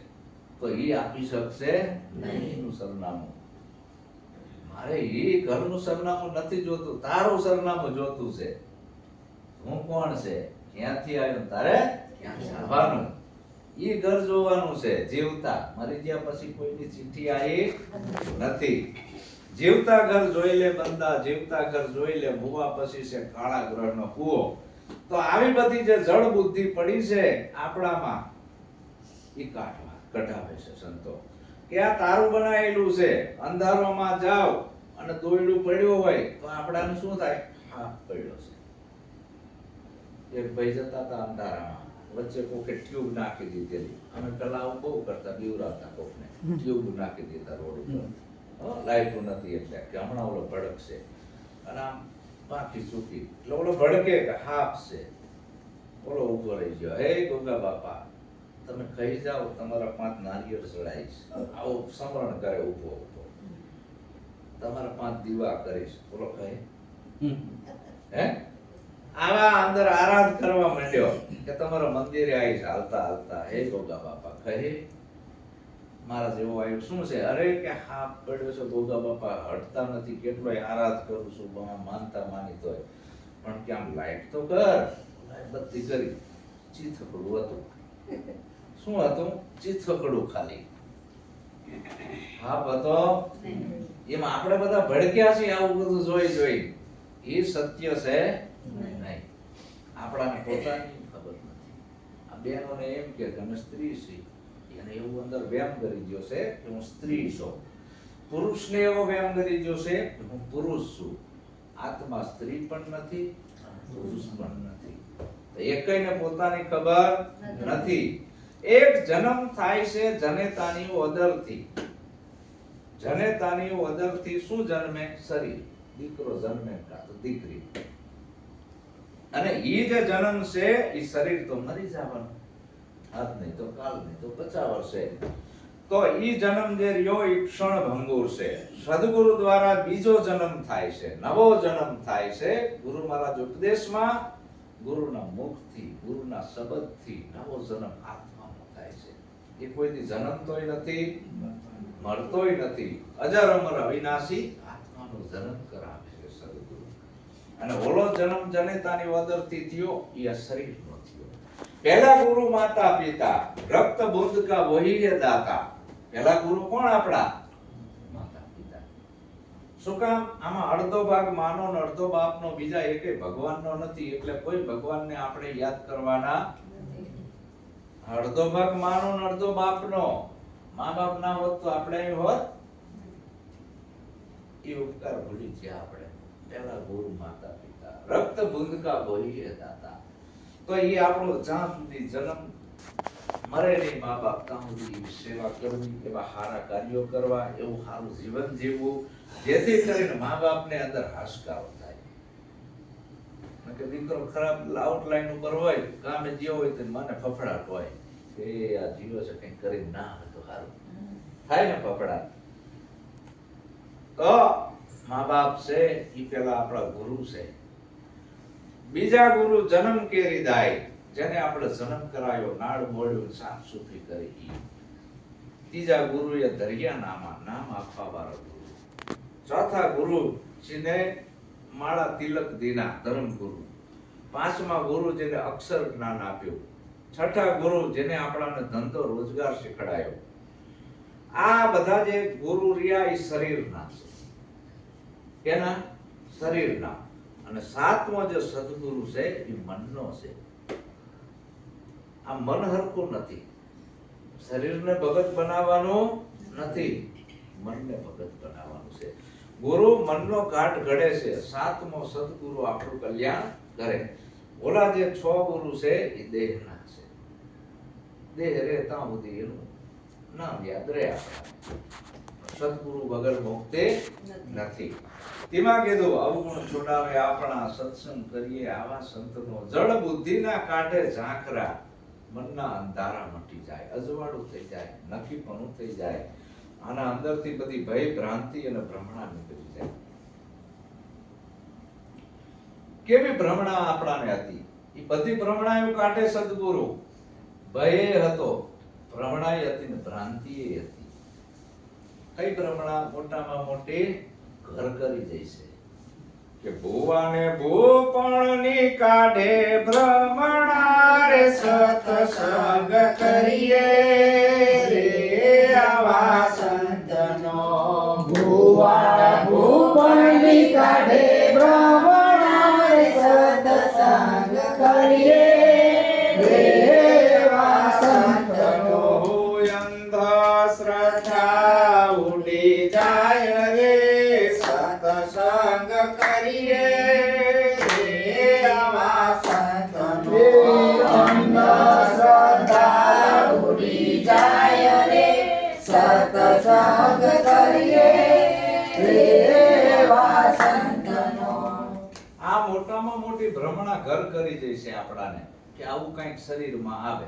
તો ઈ આપી શકશે નહીં એનું સરનામું. મારે એ ઘરનું સરનામું નથી જોતું, તારું સરનામું જોતું છે. હું કોણ છે, ક્યાંથી આવ્યો, તારે ક્યાં જવાનું, ઈ ઘર જોવાનું છે. જીવતા મરી ગયા પછી કોઈની ચિઠ્ઠી આવી નથી. જીવતા ઘર જોઈ લે બંદા, જીવતા ઘર જોઈ લે મુવા, પછી છે કાળા ગ્રહનો કૂવો. તો આવી બધી જે જળ બુદ્ધિ પડી છે આપણામાં, ઈ કઢાવે છે સંતો કે આ તારું બનાવેલું છે. અંધારામાં જાવ અને દોયડું પડ્યું હોય તો આપણાને શું થાય? હાફ પડ્યો છે. એક ભાઈ જતા હતા અંધારામાં, વચ્ચે કોકે ટ્યુબ નાખી દીધેલી. અમે પેલા આવું બહુ કરતા, બીવરાતા કોકને ટ્યુબ નાખી દીધા રોડ ઉપર. લાઈટો નથી એટલે કે હમણાં ઓલો ભડકશે, અને આમ બાકી ચૂકી એટલે ઓલો ભડકે કે હાફ છે. ઓલો ઉભો રહી ગયો, હે ગોગા બાપા તમે કહી જાઓ તમારા 5 નારિયેળ ચડાઈશ. આવો સમરણ કરે ઉભો ઉભો, તમારા 5 દીવા કરીશ. બોલો કહે હે આવા અંદર આરાધ કરવા માંડ્યો કે તમારા મંદિરે આવીશ હાલતા હાલતા. હે ગોગા બાપા કહે મારા જેવો આવ્યો શું છે? અરે કે હાફ પડ્યો છે ગોગા બાપા, હટતા નથી, કેટલોય આરાધ કરું છું, માનતા માની તોય. પણ કે આમ લાઈટ તો કર. લાઈટ બત્તી કરી, ચીથકડું હતું. શું હતું? ચીથકડું ખાલી. હા હતો એમાં આપણે બધા ભડક્યા છીએ આવું બધું જોઈ જોઈ. એ સત્ય છે નહીં. આપણાને પોતાની ખબર નથી. આ બહેનોને એમ કે અમે સ્ત્રી છીએ, અને એવું અંદર વેમ કરી ગયો છે કે હું સ્ત્રી છું. પુરુષને એવો વેમ કરી ગયો છે કે હું પુરુષ છું. આત્મા સ્ત્રી પણ નથી, પુરુષ પણ નથી. તો એકઈને પોતાની ખબર નથી. એક જન્મ થાય છે જનેતાની ઓદરથી. જનેતાની ઓદરથી શું જન્મે? શરીર. દીકરો જન્મે કાં તો દીકરી. અને ઈ જે જન્મ છે ઈ શરીર તો મરી જવાનું. આજ નહીં તો કાલ, નહીં તો 50 વર્ષે. તો ઈ જન્મ જે રહ્યો ઈ ક્ષણ ભંગુર છે. સદગુરુ દ્વારા બીજો જન્મ થાય છે, નવો જન્મ થાય છે. ગુરુ મહારાજ ઉપદેશમાં ગુરુના મુખથી, ગુરુના શબ્દથી નવો જન્મ આત્માનો થાય છે. એ કોઈથી જન્મતોય નથી, મરતોય નથી. અજર અમર અવિનાશી આત્માનો જન્મ કરાવે છે સદગુરુ. અને ઓલો જન્મ જનેતાની ઓદરથી થયો એ આ શરીરનો થયો. પહેલા ગુરુ માતા પિતા, રક્ત બુંદ કા વહી હે દાતા. પહેલા ગુરુ કોણ? આપણા માતા પિતા. શું કામ? આમાં અડધો ભાગ માનો ને અડધો બાપનો, બીજા એકે ભગવાનનો નથી. એટલે કોઈ ભગવાનને આપણે યાદ કરવાના. અડધો ભાગ માનો ને અડધો બાપનો. મા બાપ ના હોત તો આપણે અહીં હોત? એ ઉપકાર ભૂલી ગયા આપણે. પહેલા ગુરુ માતા પિતા, રક્ત બુંદ કા વહી હે દાતા. તો એ આપણો જ્યાં સુધી જન્મ મરે નહીં મા બાપ ત્યાં સુધી સેવા કરવી, એવા સારા કાર્યો કરવા, એવું સારું જીવન જીવવું, જેથી કરીને મા બાપને અંદર હાશકારો થાય. કે દીકરો ખરાબ આઉટલાઈન ઉપર હોય, કામે જ્યો હોય તો મને ફફડાટ હોય કે આ જીવો છે કંઈક કરી ના હોય તો સારું થાય ને ફફડાટ. તો મા બાપ છે ઈ પેલા આપણા ગુરુ છે. બીજા ગુરુ જન્મ કેરી દાય, જેને આપણે જન્મ કરાયો, નાળ મોડ્યું, સાફ સુફી કરી. ત્રીજા ગુરુ એ દરિયાનામાં નામ આપવા વાળો ગુરુ. ચોથા ગુરુ જેને માળા તિલક દીના ધર્મ ગુરુ. પાંચમા ગુરુ જેને અક્ષર જ્ઞાન આપ્યું. છઠ્ઠા ગુરુ જેને આપણાને ધંધો રોજગાર શીખડાયો. આ બધા જે ગુરુ રહ્યા એ શરીરના છે. કેના? શરીરના. અને સાતમો જે સદગુરુ છે એ મનનો છે. આ મન હરખું નથી. શરીરને ભગત બનાવવાનું નથી, મનને ભગત બનાવવાનું છે. ગુરુ મનનો ઘાટ ઘડે છે. સાતમો સદગુરુ આપણું કલ્યાણ કરે. ઓલા જે 6 ગુરુ છે એ દેહના છે. દેહ રે ત્યાં સુધી એનું નામ યાદ રહે આપણા. સદગુરુ વગર મુક્તિ નથી. તેમાં કીધું અવગુણ છોડાવે આપણા, સત્સંગ કરીએ આવા સંતનો. જળ બુદ્ધિના કાંઠે ઝાંખરા, મનના અંધારા મટી જાય, અજવાળું થઈ જાય, નક્કીપણું થઈ જાય. આના અંદરથી બધી ભય ભ્રાંતિ અને ભ્રમણા નીકળી જાય. કેવી ભ્રમણા આપણાને હતી? એ બધી ભ્રમણાઓ કાઢે સદગુરુ. ભય હતો, ભ્રમણાય હતી ને ભ્રાંતિય હતી. કઈ ભ્રમણા? મોટામાં મોટી ઘર કરી જઈશે કે ભુવાને ભૂપણની કાઢે ભ્રમણા રે, સત્સંગ કરીએ રે આવા સંતનો. ભુવા ભૂપણની કાઢે ભ્રમણા રે, સત્સંગ કરીએ રે એવા સંતનો. અંધશ્રદ્ધા ઉડી જાય રે, સત્સંગ કરીએ રે આવા સંતનો. અંધશ્રદ્ધા ઉડી જાય રે, સત્સંગ કરીએ રે એવા સંતનો. આ મોટામાં મોટી ભ્રમણા ઘર કરી જશે આપણાને કે આવું કંઈક શરીરમાં આવે,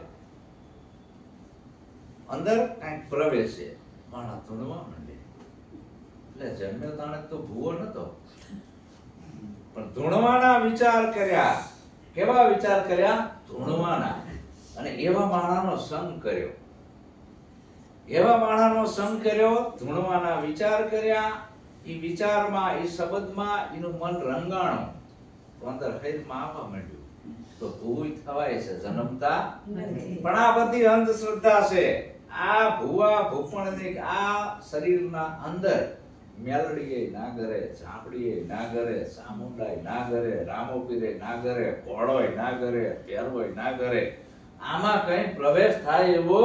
અંદર કંઈક પ્રવેશે, માણસ ધૂણવા માંડે. એટલે જન્મ્યો તાણે તો ભૂવો નતો, પણ ધૂણવાના વિચાર કર્યા. કેવા વિચાર કર્યા? ધૂણવાના. અને એવા માણાનો સંગ કર્યો. એવા માણાનો સંગ કર્યો, ધૂણવાના વિચાર કર્યા. ઈ વિચારમાં, ઈ શબ્દમાં એનું મન રંગાણું તો અંદર હૈરમાં આવવા માંડ્યું. તો ભૂવી થવાય છે, જન્મતા નથી. પણ આ બધી અંધશ્રદ્ધા છે. આ ભૂવા ભૂપણની આ શરીરના અંદર મેલડીએ ના કરે, ઝાંપડીએ ના કરે, ચામુંડાય ના કરે, રામોપીરે ના કરે, ઘોડોય ના કરે, પહેરવોય ના કરે. આમાં કઈ પ્રવેશ થાય એવો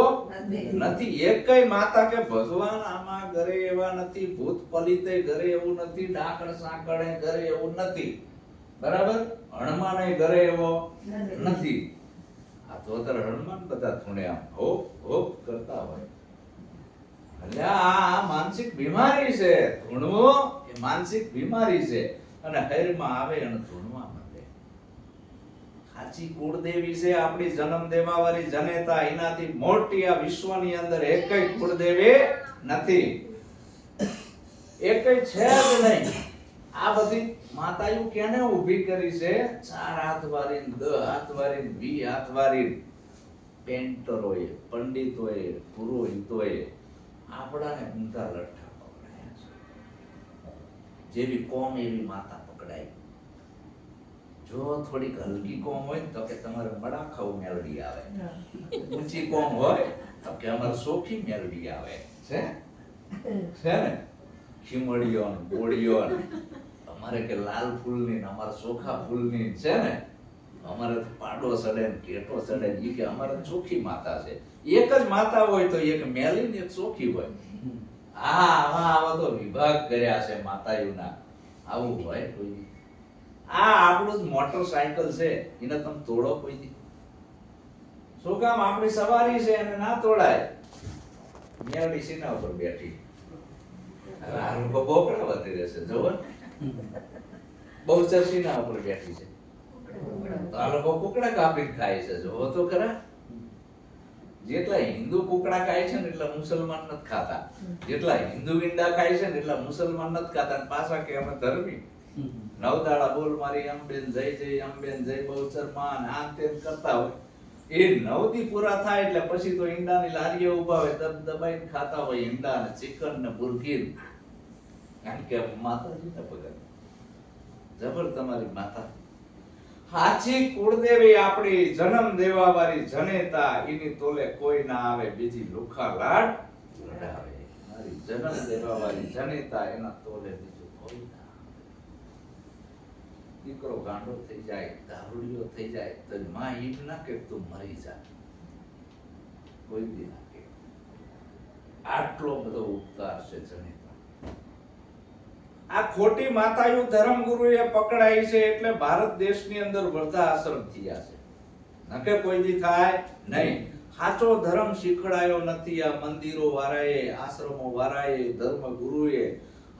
નથી. એકય માતા કે ભગવાન આમાં ઘરે એવા નથી, ભૂત પલિતે ઘરે એવું નથી, ડાકણ સાંકળે ઘરે એવું નથી, બરાબર? હનુમાને ઘરે એવો નથી. આ તો અત્યારે હનુમાન બધા થોડે આમ હોપ હોપ કરતા હોય. એટલે આ માનસિક બીમારી છે. ધૂણવો એ માનસિક બીમારી છે. અને હૈરમાં આવે અને ધૂણવા માંડે. સાચી કુળદેવી છે આપણી જન્મ દેવાવાળી જનેતા. એનાથી મોટી આ વિશ્વની અંદર એકય કુળદેવી નથી, એકય છે જ નહીં. આ બધી માતાઓ કેને ઊભી કરી છે? 4 હાથ વાળી, 10 હાથ વાળી, 20 હાથ વાળી પેન્ટરોએ, પંડિતોએ, પુરોહિતોએ આપણાને ઊંધા લઠ્ઠા પકડાયા છે. જેવી કોમ એવી માતા પકડાય. જો થોડીક હલકી કોમ હોય તો કે તમારે મડા ખાવું મેલડી આવે, ઊંચી કોમ હોય તો કે અમારે સોખી મેલડી આવે. છે ને? ખીમડીઓ ને બોડીઓ ને અમારે કે લાલ ફૂલની ને અમારે ચોખા ફૂલની છે ને, અમારે પાડો સડે ને કેટો સડે. ઈ કે અમારે ચોખી માતા છે. એક જ માતા હોય તો એક મેલી ને એક ચોખી હોય. આવા તો વિભાગ કર્યા છે માતાઓના. આવું હોય કોઈ? આ આપણું જ મોટરસાયકલ છે, એને તમે તોડો કોઈ દી? શું કામ? આપણી સવારી છે એને ના તોડાય. મેલડી સીના ઉપર બેઠી, હવે આ લોકો બોકડા વધી રહેશે. જોવો બહુ ચર્ચીના ઉપર બેઠી છે તો આ લોકો કુકડા કાપી ખાય છે. જોવો તો ખરા. જેટલા હિન્દુ કુકડા ખાય છે ને એટલા મુસલમાન નથી ખાતા. જેટલા હિન્દુ ઈંડા ખાય છે ને એટલા મુસલમાન નથી ખાતા. પાછા કે અમે ધર્મી. 9 દાડા બોલ મારી અંબેન જય જય, અંબેન જય બહુચર માન, આમ તેમ કરતા હોય. એ 9 દી પૂરા થાય એટલે પછી તો ઈંડાની લારીએ ઉભા હોય, દબાઈને ખાતા હોય ઈંડા ને ચિકન ને બુરકીન. કારણ કે માતાજીને ભગત જબર તમારી માતા. સાચી કુળદેવી આપણી જન્મ દેવા વાળી જનેતા. એની તોલે કોઈ ના આવે, બીજી લુખા લાડ લડાવે. મારી જન્મ દેવા વાળી જનેતા, એના તોલે બીજું કોઈ ના. દીકરો ગાંડો થઈ જાય, દારૂડિયો થઈ જાય તો માં ઈમ ના કે તું મરી જા, કોઈ દી ના કે. આટલો બધો ઉપકાર છે જનેતા. આ ખોટી માતાઓ ધર્મગુરુએ પકડાઈ છે એટલે ભારત દેશની અંદર વૃદ્ધાશ્રમ થયા છે. નકે કોઈ દી થાય નહીં. સાચો ધર્મ શીખડાયો નથી આ મંદિરો વાળાએ, આશ્રમો વાળાએ, ધર્મગુરુએ.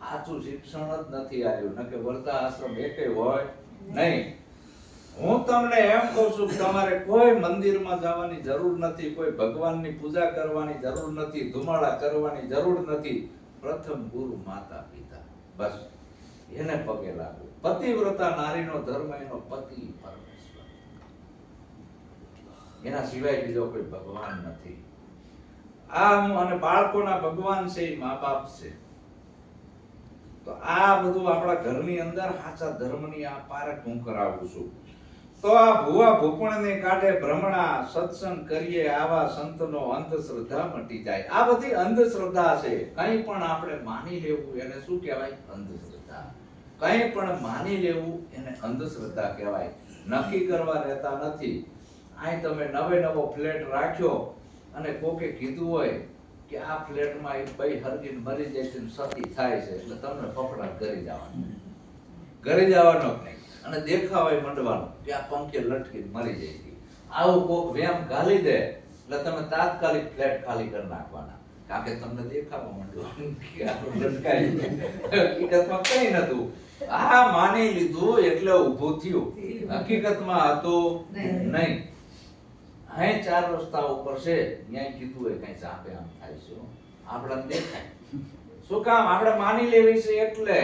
સાચું શિક્ષણ જ નથી આવ્યું. નકે વૃદ્ધાશ્રમ એકે હોય નહીં. હું તમને એમ કહું છું કે તમારે કોઈ મંદિરમાં જવાની જરૂર નથી, કોઈ ભગવાનની પૂજા કરવાની જરૂર નથી, ધુમાડા કરવાની જરૂર નથી. પ્રથમ ગુરુ માતા પિતા, બસ એને પગે લાગો. પતિવ્રતા નારીનો ધર્મ એનો પતિ પરમેશ્વર, એના સિવાય બીજો કોઈ ભગવાન નથી. અને બાળકોના ભગવાન છે એ મા બાપ છે. તો આ બધું આપણા ઘરની અંદર સાચા ધર્મની આ પારખ હું કરાવું છું. તો આ ભુવા ભૂપણને કાઢે ભ્રમણા, સત્સંગ કરીએ આવા સંતનો અંધશ્રદ્ધા મટી જાય. આ બધી અંધશ્રદ્ધા છે. કંઈ પણ આપણે માની લેવું એને શું કહેવાય? અંધશ્રદ્ધા. કંઈ પણ માની લેવું એને અંધશ્રદ્ધા કહેવાય. નક્કી કરવા રહેતા નથી. અહીં તમે નવો ફ્લેટ રાખ્યો અને કોકે કીધું હોય કે આ ફ્લેટમાં એક ભાઈ હરગીન મરી જાય છે, સતી થાય છે, એટલે તમને પકડાટ કરી જવાનું. ઘરે જવાનો જ નહીં અને દેખાવાય મંડવાનું કે આ પંખે લટકીને મરી જાય છે. આવું કોક વેમ ગાલી દે એટલે તમે તાત્કાલિક ફ્લેટ ખાલી કરી નાખવાના. કારણ કે તમને દેખાવા મંડવાનું કે આ લટકાઈ. હકીકતમાં કઈ નતું. આ માની લીધું એટલે ઊભું થયું. હકીકતમાં હતું નહીં. અહીં 4 રસ્તા ઉપર છે, ન્યાય કીધું હોય કઈ સાપે આમ થાય છે, આપણને દેખાય. શું કામ? આપણે માની લેવી છે એટલે.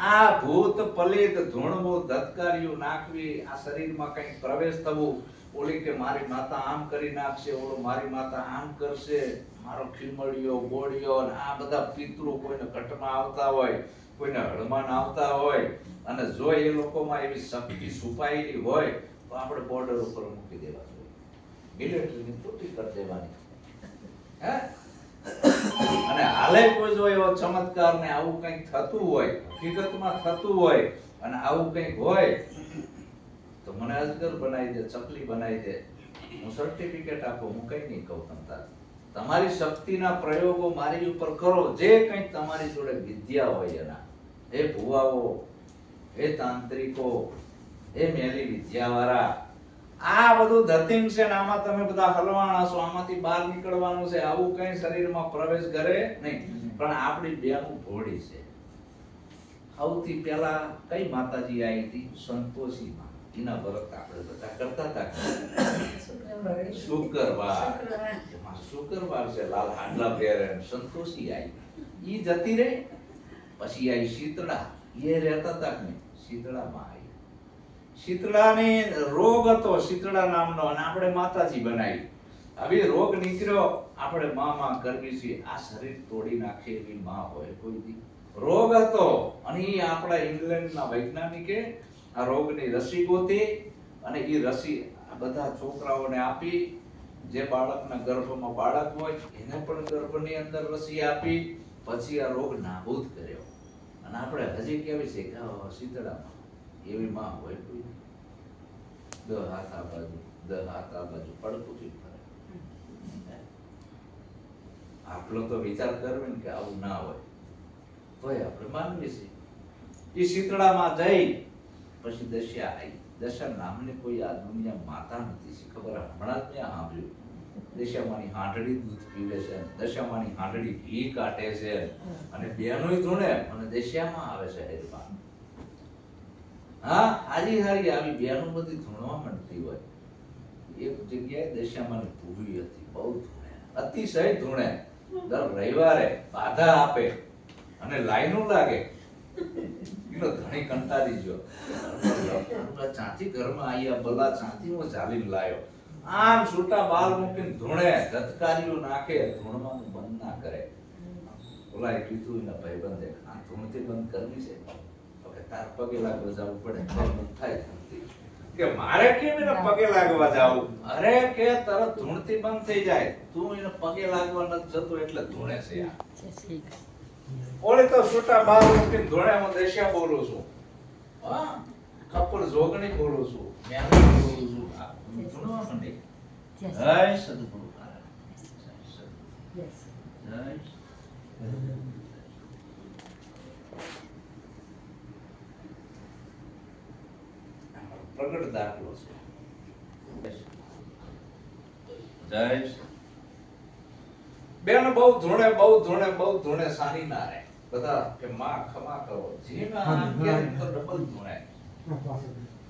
આ ભૂત પલિત ધૂણવું, ધતકારીઓ નાખવી, આ શરીરમાં કઈ પ્રવેશ થવું, ઓલી કે મારી માતા આમ કરી નાખશે, ઓલો મારી માતા આમ કરશે, મારો ખીમડિયો બોડિયો, આ બધા પિતૃ કોઈને ઘટમાં આવતા હોય, કોઈને હળમાન આવતા હોય, અને જો એ લોકોમાં એવી શક્તિ છુપાયેલી હોય તો આપણે બોર્ડર ઉપર મૂકી દેવા જોઈએ. મિલિટરીની પૂટી કરી દેવાની. હે? અને હાલે કોઈ જો એવો ચમત્કાર ને આવું કંઈક થતું હોય, હકીકતમાં થતું હોય, અને આવું કંઈક હોય તો મને અજગર બનાવી દે, ચકલી બનાવી દે, હું સર્ટિફિકેટ આપો, હું કઈ નહીં કહું તમતાર. તમારી શક્તિના પ્રયોગો મારી ઉપર કરો, જે કંઈ તમારી જોડે વિદ્યા હોય એના. હે ભુવાઓ, હે તાંત્રિકો, હે મેલી વિદ્યાવાળા, આ બધું ધતિંગ છે ને આમાં તમે બધા હલવાણા છો, આમાંથી બહાર નીકળવાનું છે. આવું કઈ શરીરમાં પ્રવેશ કરે નહીં. પણ આપણી બેનું ભોળી છે. સૌથી પહેલા કઈ માતાજી આવી હતી? સંતોષી માં. એના વ્રત આપણે બધા કરતા હતા. શુક્રવાર, એમાં શુક્રવાર છે, લાલ હાડલા પહેરે, સંતોષી આવી. ઈ જતી રહી. પછી આવી શીતળા, એ રહેતા હતા કે શીતળામાં આવી. શીતળાને રોગ હતો, શીતળા નામનો, અને આપણે માતાજી બનાવી. હવે રોગ નીકળ્યો, આપણે માં કરવી છે. આ શરીર તોડી નાખે એવી માં હોય કોઈ દી? રોગ હતો, અને એ આપણા ઇંગ્લેન્ડના વૈજ્ઞાનિકે આ રોગની રસી ગોતી, અને એ રસી આ બધા છોકરાઓને આપી. જે બાળકના ગર્ભમાં બાળક હોય એને પણ ગર્ભની અંદર રસી આપી. પછી આ રોગ નાબૂદ કર્યો. અને આપણે હજી કેવી છે કે શીતળામાં એવી માં હોય કોઈ? 10 હાથ આ બાજુ, 10 હાથ આ બાજુ પડકું ફરે. આટલો તો વિચાર કરવો ને કે આવું ના હોય, તોય આપણે માનવી છે. એ શીતળામાં જઈ પછી દશા આવી. દશા નામની કોઈ આ દુનિયા માતા નથી, ખબર? હમણાં જ મેં સાંભળ્યું. દશામાની હાંડળી દૂધ પીવે છે, દશામાની હાંડળી ઘી કાઢે છે, અને બેનોય ધૂણે અને દશામાં આવે છે હેરમાં. હા, હારી હારી આવી બેનો બધી ધૂણવા માંડતી હોય. એક જગ્યાએ દશામાની ભૂવી હતી, બહુ ધૂણે, અતિશય ધૂણે. દર રવિવારે બાધા આપે અને લાઈનો લાગે. એનો ધણી કંટાળી ગયો. ચાંચી ઘરમાં આયા, બલા ચાંચી હું ચાલીને લાયો. આમ છૂટા બાલ મૂકીને ધૂણે, ધતકારીઓ નાખે, ધૂણવાનું બંધ ના કરે. ઓલાએ કીધું એના ભાઈબંધે, આ ધૂણથી બંધ કરવી છે કે તાર પગે લાગવા જવું પડે, બંધ થાય ધૂણથી. કે મારે કેમ એને પગે લાગવા જાવું? અરે કે તરત ધૂણથી બંધ થઈ જાય. તું એને પગે લાગવા નથી જતો એટલે ધૂણે છે. ઓલે તો છૂટા બાલ મૂકીને ધૂણે. હું દશા બોલું છું, હા, કપૂર જોગણી બોલું છું, મેં બોલું છું. ધૂણવા માંડી. જય સદગુરુ મહારાજ, જય પ્રગટ દાખલો છે. જય બેન બહુ ધૂણે, બહુ ધૂણે, બહુ ધૂણે, સાની ના રહે. બધા કે માં ખમા કરો, જીમ આમ કે તો ડબલ ધૂણે.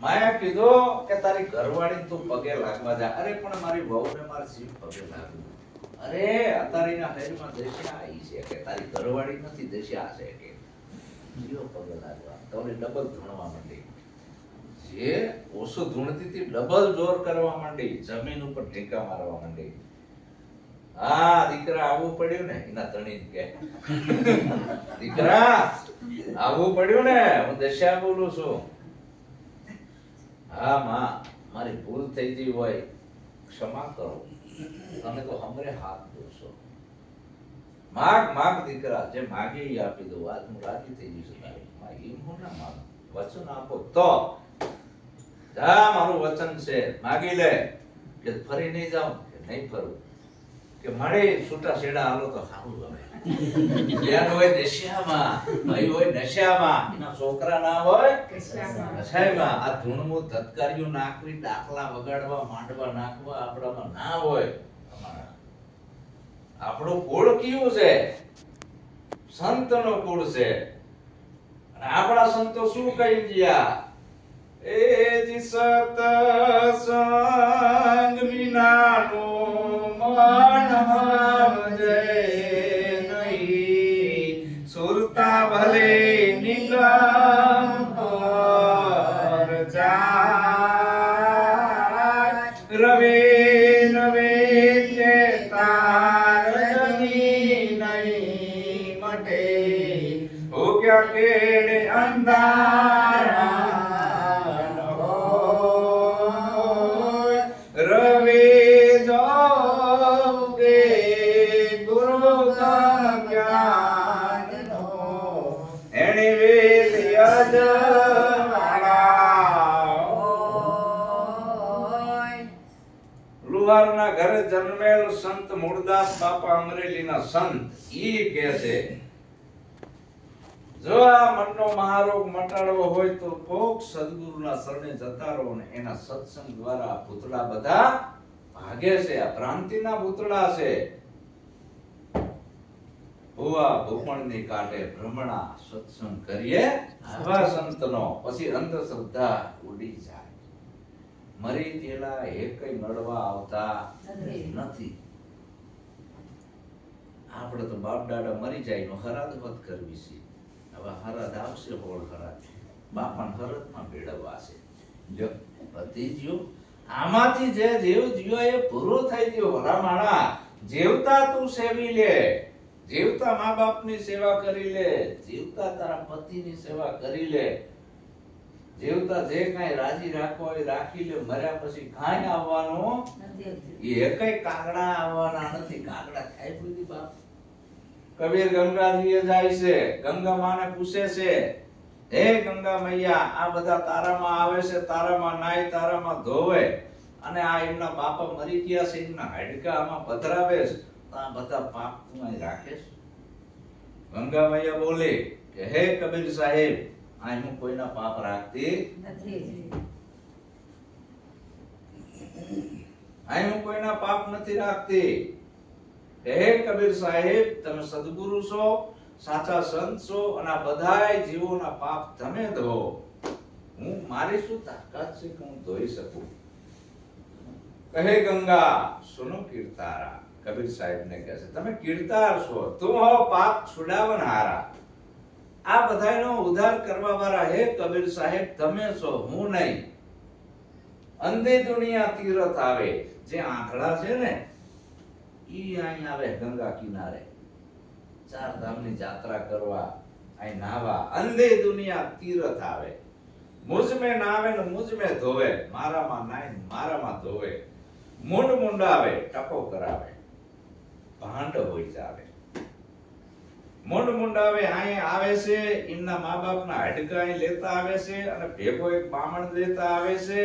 માયા કીધું કે તારી ઘરવાળી તું પગે લાગવા જા. અરે પણ મારી વહુને મારે જીવ પગે લાગવું. અરે અતારીના હેરમાં દશા આવી છે કે તારી ઘરવાળી નથી, દશા છે કે જીવ પગે લાગવા. તો ડબલ ધૂણવા માંડી. જે ઓછો ધૂણતી હતી ડબલ જોર કરવા માંડી, જમીન ઉપર ટેકા મારવા માંડી. હા, દીકરા આવવું પડ્યું ને, એના ધણી કે દીકરા આવવું પડ્યું ને, હું દશા બોલું છું. હા માં, મારી ભૂલ થઈ ગઈ હોય, ક્ષમા કરો. તમે તો હમરે હાથ દોશો. માગ માગ દીકરા, જે માગે એ આપી દો. આજ હું રાજી થઈ જઈશ તારી. એમ હું ના માગ, વચન આપો તો જા, મારું વચન છે, માગી લે. કે ફરી નહીં જાઉં કે નહીં ફરું, કે મળે છૂટા છેડા હાલો તો સારું ગમે. બેન હોય દશામાં, ભાઈ હોય નશામાં, એના છોકરા ના હોય નશામાં. આ ધૂણમું ધતકારીઓ નાખવી, દાખલા વગાડવા, માંડવા નાખવા આપણામાં ના હોય. આપણું કુળ કયું છે? સંતનો કુળ છે. અને આપણા સંતો શું કહી ગયા? એ જી સતસંગ વિનાનો મન સમજે નહીં, સુરતા ભલે નિગમ પર જાય, રવે રવે કે તારણી નહીં મટે, હો ક્યાં કેડે અંધારા કુંભારના ઘરે જન્મેલ સંત મૂળદાસ બાપા અમરેલીના સંત ઈ કહે છે, જો આ મનનો મહારોગ મટાડવો હોય તો કોક સદગુરુના શરણે જતા રહો ને એના સત્સંગ દ્વારા ભૂતળા બધા ભાગે છે. આ ભ્રાંતિના ભૂતળા છે. ભુવા ભૂપણની કાંઠે ભ્રમણા સત્સંગ કરીએ આવા સંતનો, પછી અંધશ્રદ્ધા ઉડી જાય. મરી ગયેલા એકઈ નડવા આવતા નથી. આપણે તો બાપ દાદા મરી જાય નો હરાદ વત કરવી છે. હવે હરાદ આવશે, હોળ હરાદ બાપાને હરદમાં ભેળવવા છે. જો ભતીજીઓ, આમાંથી જે જીવ જીવો એ પૂરો થઈ ગયો. ભલામાણા જીવતા તું સેવી લે, જીવતા મા બાપની સેવા કરી લે, જીવતા તારા પતિની સેવા કરી લે, જીવતા જે કાંઈ રાજી રાખો એ રાખી લે. મર્યા પછી કાંઈ આવવાનું એ એકઈ કાગડા આવવાના નથી. કાગડા ખાઈ પીધી બાપ. કબીર ગંગાજીએ જાય છે, ગંગા માને પૂછે છે, હે ગંગા મૈયા, આ બધા તારામાં આવે છે, તારામાં નાય, તારામાં ધોવે, અને આ એમના બાપા મરી ગયા છે, એમના હાડકા આમાં પધરાવે છે, તો આ બધા પાપ તું અહીં રાખેશ? ગંગા મૈયા બોલે કે હે કબીર સાહેબ, આ હું કોઈના પાપ રાખતી નથી. આ હું કોઈના પાપ નથી રાખતી. હે કબીર સાહેબ, તમે સદગુરુ છો, સાચા સંત છો, અને આ બધાય જીવોના પાપ તમે ધો. હું મારી શું તાકાત છે કે હું ધોઈ શકું? કહે ગંગા સુનો કીર્તારા. કબીર સાહેબ ને કહે છે, તમે કીર્તાર છો, તું હો પાપ છુડાવનારા. આ બધાયનો ઉદ્ધાર કરવા વાળા હે કબીર સાહેબ તમે છો, હું નહીં. અંધે દુનિયા તીરથ આવે. જે આંધળા છે ને ઈ અહીં આવે ગંગા કિનારે ચાર ધામની યાત્રા કરવા, અહીં નાવા. અંધે દુનિયા તીરથ આવે. મુझ में નાવે ને મુझ में ધોવે, મારામાં નાય ને મારામાં ધોવે. મુંડ મુંડાવે, ટકો કરાવે, ભાંડ હોઈ જાવે. મુંડ મુંડાવે અહીં આવે છે, એમના મા બાપના હાડકા અહીં લેતા આવે છે, અને ભેગો એક બામણ લેતા આવે છે,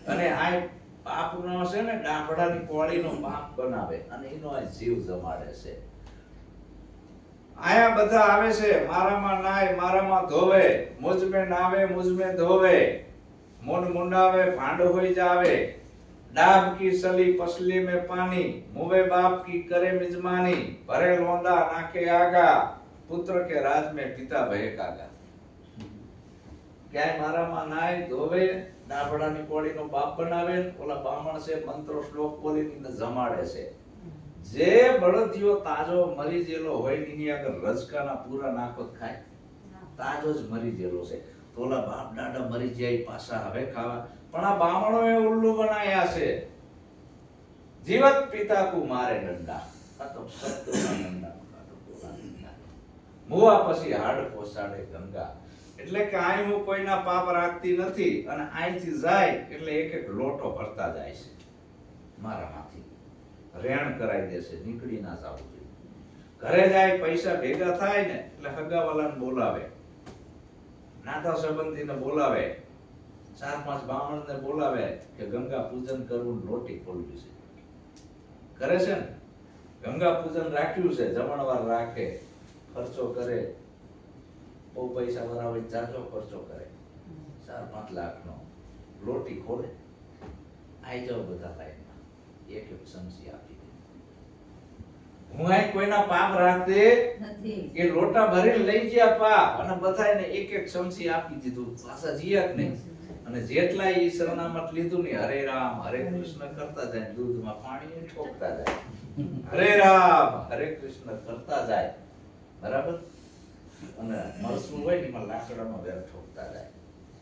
અને આ પાપનો છે ને ડાફડાની કોળીનો પાપ બનાવે, અને એનો આ જીવ જમાડે છે. આયા બધા આવે છે, મારામાં નાય મારામાં ધોવે, મુझ में નાવે મુझ में ધોવે. મુંડ મુંડાવે, ભાંડ હોઈ જાવે. डाब की सली पसली में पानी, मुवे बाप की करे मिजमानी. भरे लोंदा नाके आगा, पुत्र के राज में पिता भय कागा. ક્યાંય મારામાં નાય ધોવે, ડાબડાની કોળીનો બાપ બનાવે, ઓલા બામણ છે મંત્રો શ્લોક બોલીને જમાડે છે. જે બળદિયો તાજો મરી જેલો હોય એની આગળ રજકાના પૂરા નાખો ખાય, તાજો જ મરી જેલો છે. તો ઓલા બાપ દાદા મરી જાય પાછા હવે ખાવા. પણ આ બામણોએ ઉલ્લુ બનાયા છે. જીવત પિતા કો મારે ડંડા, આ તો સત્યના ડંડા, આ તો બોલા ડંડા. મુવા પછી હાડ પોસાડે ગંગા. એટલે કે આય હું કોઈના પાપ રાખતી નથી, અને અહીંથી જાય એટલે એક એક લોટો ભરતા જાય છે મારામાંથી. રેણ કરાઈ દેશે, નીકળી ના જાવું જોઈએ. ઘરે જાય પૈસા ભેગા થાય ને એટલે હગાવાલાને બોલાવે, નાતા સંબંધીને બોલાવે, 4-5 બામણને બોલાવે કે ગંગા પૂજન કરવું, લોટી ખોલવી છે. કરે છે ને, ગંગા પૂજન રાખ્યું છે, જમણવાર રાખે, ખર્ચો કરે, બહુ પૈસા વાળા હોય જાજો ખર્ચો કરે, 4-5 લાખનો. લોટી ખોલે, આઈ જાઓ બધા લાઈનમાં, એક એક સમસી આપી દે. હું અહીં કોઈના પાપ રાખતી નથી. એ લોટા ભરીને લઈ ગયા પાપ, અને બધાને એક એક સમસી આપી દીધું. પાછા જીયા નહીં. અને જેટલા ઈ શરણામત લીધું ને, હરે રામ હરે કૃષ્ણ કરતા જાય, દૂધમાં પાણી ઠોકતા જાય. હરે રામ હરે કૃષ્ણ કરતા જાય, બરાબર. અને મરસું હોય ને એમાં લાકડામાં વેર ઠોકતા જાય.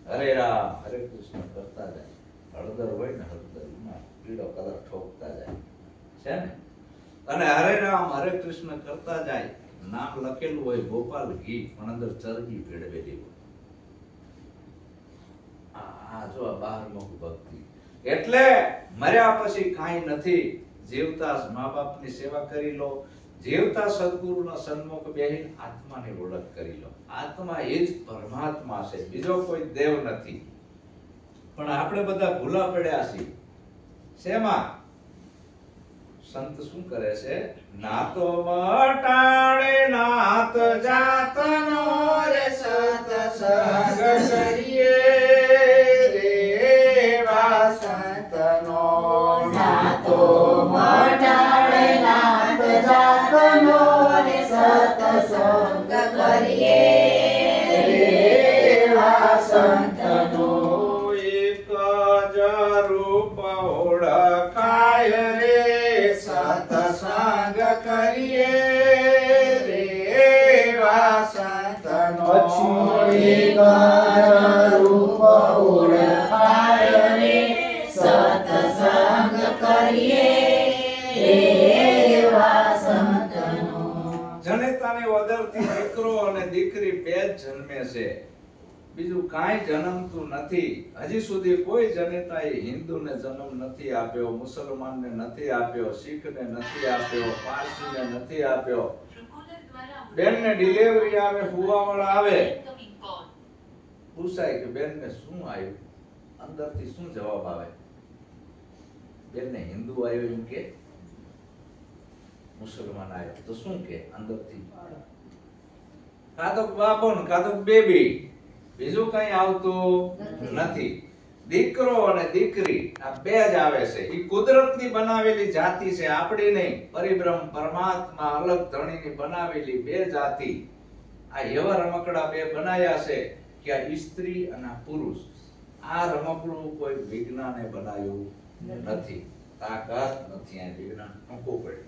હરે રામ હરે કૃષ્ણ કરતા જાય. હળદર હોય ને હળદર એમાં પીળો કલર ઠોકતા જાય છે ને. અને હરે રામ હરે કૃષ્ણ કરતા જાય. નામ લખેલું હોય ગોપાલ ઘી, પણ અંદર ચરબી ભેળવેલી હોય. આ જો 12મુખ ભક્તિ. એટલે મર્યા પછી કાંઈ નથી. જીવતા મા બાપની સેવા કરી લો, જીવતા સદગુરુના સન્મુખ બેહીને આત્માની ઓળખ કરી લો. આત્મા એ જ પરમાત્મા છે, બીજો કોઈ દેવ નથી. પણ આપણે બધા ભૂલા પડ્યા છીએ. શેમાં? સંત શું કરે છે? નાતો મટાડે નાત જાતનો રે સત્સંગ કરીએ રે એવા સંતનો નાતો મટાડે નાત જાતનો રે સત્સંગ કરીએ એવા સંતનો એક જ રૂપ ઓળખાય રે સત્સંગ કરીએ રે એવા સંતનો એક રૂપ ઓળખાય રે સત્સંગ કરીએ એવા સંતનો જનેતાની વદરથી દીકરો અને દીકરી બે જ જન્મે છે, બીજું કાંઈ જન્મતું નથી. હજી સુધી કોઈ જનેતાએ હિન્દુને જન્મ નથી આપ્યો, મુસલમાનને નથી આપ્યો, શીખને નથી આપ્યો, પારસીને નથી આપ્યો. બેનને ડિલિવરી આવે, હુવાવળ આવે, પૂછાય કે બેનને શું આવ્યું, અંદરથી શું જવાબ આવે? બેનને હિન્દુ આવ્યો એમ કે, મુસલમાન આવ્યો તો શું કે અંદરથી? કાં તો બાબો ને કાં તો બેબી, બીજું કઈ આવતું નથી. દીકરો અને દીકરી આ બે જ આવે છે. એ કુદરતની બનાવેલી જાતિ છે, આપણી નહીં. પરિબ્રહ્મ પરમાત્મા અલગ ધણીની બનાવેલી બે જાતિ. આ એવા રમકડા બે બનાયા છે કે આ સ્ત્રી અને આ પુરુષ. આ રમકડું કોઈ વિજ્ઞાને બનાવ્યું નથી, તાકાત નથી આ વિજ્ઞાન મૂકવું પડે.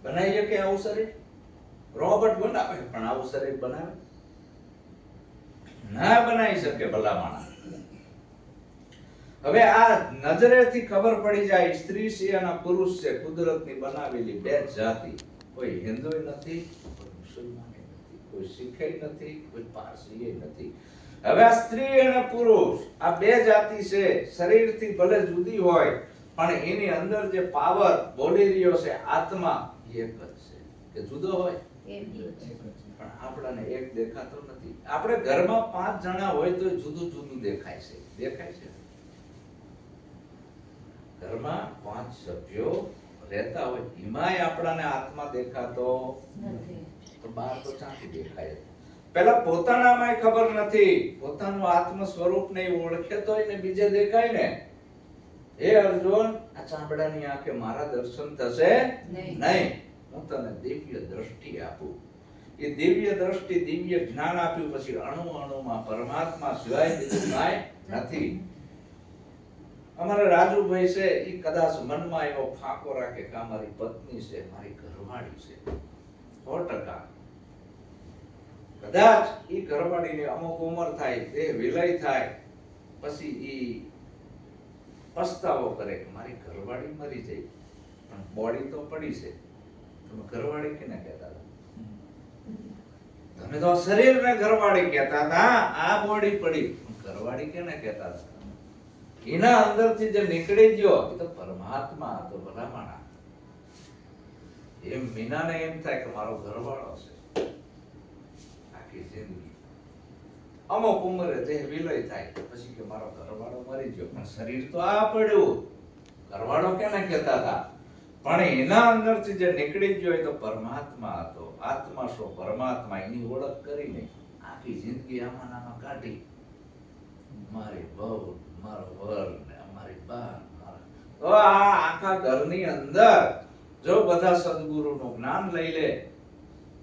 બનાવીએ કે આવું શરીર? રોબોટ બનાવે, પણ આવું શરીર બનાવે ના બનાવી શકે ભલામણા. હવે આ નજરેથી ખબર પડી જાય સ્ત્રી છે અને પુરુષ છે, કુદરતની બનાવેલી બે જાતિ. કોઈ હિન્દુ નથી, કોઈ મુસલમાન નથી, કોઈ શીખ નથી, કોઈ પારસી નથી. હવે આ સ્ત્રી અને પુરુષ આ બે જાતિ છે, શરીરથી ભલે જુદી હોય પણ એની અંદર જે પાવર બોલી રહ્યો છે આત્મા એક જ છે. કે જુદો હોય પણ આપણને એક દેખાતો નથી. આપણે ઘરમાં 5 જણા હોય તો જુદું જુદું દેખાય છે. દેખાય છે ઘરમાં 5 સભ્યો રહેતા હોય, એમાંય આપણને આત્મા દેખાતો નથી. તો બહાર તો ક્યાંથી દેખાય? પેલા પોતાનામાં ખબર નથી, પોતાનું આત્મ સ્વરૂપ ને ઓળખે તો એને બીજે દેખાય ને. હે અર્જુન, આ ચામડાની આંખે મારા દર્શન થશે નહીં. હું તને દિવ્ય દ્રષ્ટિ આપું. એ દિવ્ય દ્રષ્ટિ, દિવ્ય જ્ઞાન આપ્યું પછી અણુ અણુમાં પરમાત્મા સિવાય બીજું કાંઈ નથી. અમારા રાજુભાઈ છે, એ કદાચ મનમાં એવો ફાંકો રાખે કે મારી પત્ની છે, મારી ઘરવાળી છે, 100%. કદાચ એ ઘરવાળીની અમુક ઉંમર થાય, તે વિલય થાય, પછી એ પસ્તાવો કરે કે મારી ઘરવાળી મરી જઈ, પણ બોડી તો પડી છે. તમે ઘરવાળી કેને કહેતા હતા? તમે તો શરીરને ઘરવાળી કહેતા હતા. આ બોડી પડી, ઘરવાળી કેને કહેતા હતા? એના અંદરથી જે નીકળી ગયો એ તો પરમાત્મા હતો ભલામણા. એમ મીનાને એમ થાય કે મારો ઘરવાળો છે. આખી જિંદગી અમુક ઉંમરે જે વિલય થાય પછી કે મારો ઘરવાળો મરી ગયો, પણ શરીર તો આ પડ્યું. ઘરવાળો કેને કહેતા હતા? પણ એના અંદરથી જે નીકળી ગયો એ તો પરમાત્મા હતો. આત્મા શું પરમાત્મા, એની ઓળખ કરીને આખી જિંદગી આમાં નામાં કાઢી. મારી બહુ, મારો વર ને અમારી બા, તો આ આખા ઘરની અંદર જો બધા સદગુરુનું જ્ઞાન લઈ લે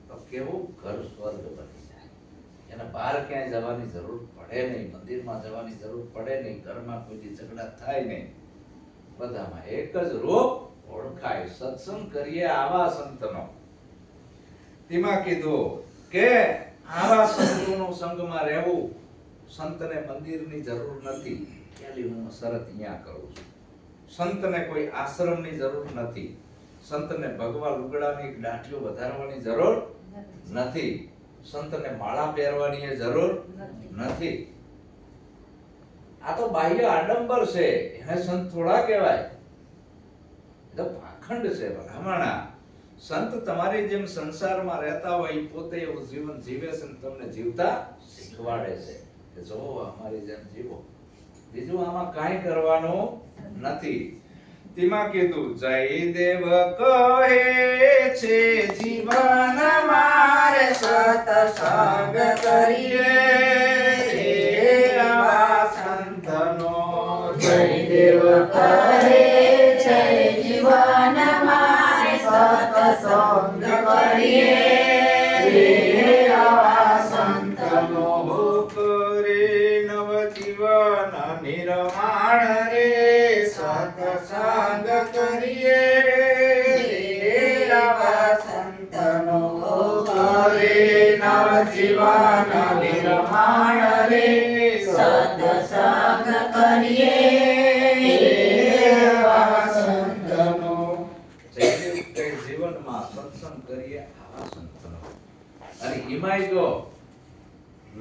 તો કેવું ઘર સ્વર્ગ બની જાય. એને બહાર ક્યાંય જવાની જરૂર પડે નહીં, મંદિરમાં જવાની જરૂર પડે નહીં, ઘરમાં કોઈ ઝઘડા થાય નહીં. બધામાં એક જ રૂપ ઓળખાય. સત્સંગ કરીએ આવા સંતનો. તેમાં કીધું કે આવા સંતોનો સંગમાં રહેવું. સંતને મંદિરની જરૂર નથી. પહેલી હું શરત અહીંયા કરું છું. સંતને કોઈ આશ્રમની જરૂર નથી. સંતને ભગવા લુગડાની દાઢીઓ વધારવાની જરૂર નથી. સંતને માળા પહેરવાની જરૂર નથી. આ તો બાહ્ય આડંબર છે. એને સંત થોડા કહેવાય. એ તો પાખંડ છે ભલામણા. સંત તમારી જેમ સંસારમાં રહેતા હોય, પોતે એવું જીવન જીવે છે અને તમને જીવતા શીખવાડે છે કે જો અમારી જેમ જીવો. બીજું આમાં કાંઈ કરવાનું નથી. તેમાં કીધું જયદેવ કહે છે જીવન મારે સત્સંગ કરીએ આવા સંતનો જયદેવ કહે છે જીવન મારે સત્સંગ કરીએ આવા સંતનો કરે નવ જીવન નિર્માણ રે સત્સંગ કરીએ આવા સંતનો કરે નવ જીવન નિર્માણ રે સત્સંગ કરીએ આવા સંતનો જયદેવ કહે જીવનમાં સત્સંગ કરીએ આવા સંતનો. અને એમાંય જો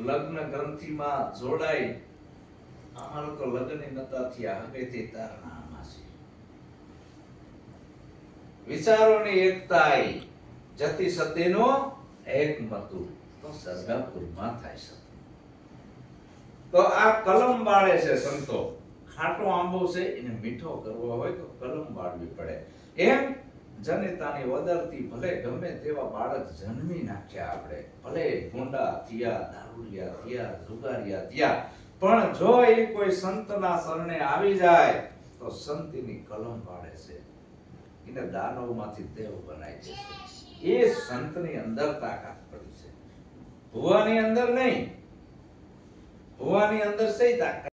લગ્ન ગ્રંથિમાં જોડાઈ અમારો તો લગ્ન નતા થયા હવેથી તારના આમાં છે. વિચારોની એકતાઈ જતી સતીનો એકમતું તો સરગાપુરમાં થાય છે. તો આ કલમ બાળે છે સંતો. ખાટો આંબો છે એને મીઠો કરવો હોય તો કલમ બાળવી પડે. એમ જનેતાની વદરથી ભલે ગમે તેવા બાળક જન્મી નાખ્યા આપણે, ભલે ગુંડા થયા, દારૂડિયા થયા, જુગારિયા થયા, પણ જો એ કોઈ સંતના શરણે આવી જાય તો સંતની કલમ પાડે છે, એને દાનવમાંથી દેવ બનાવી દે છે. એ સંતની અંદર તાકાત પડી છે, ભુવાની અંદર નહીં. ભુવાની અંદર સહી તાકાત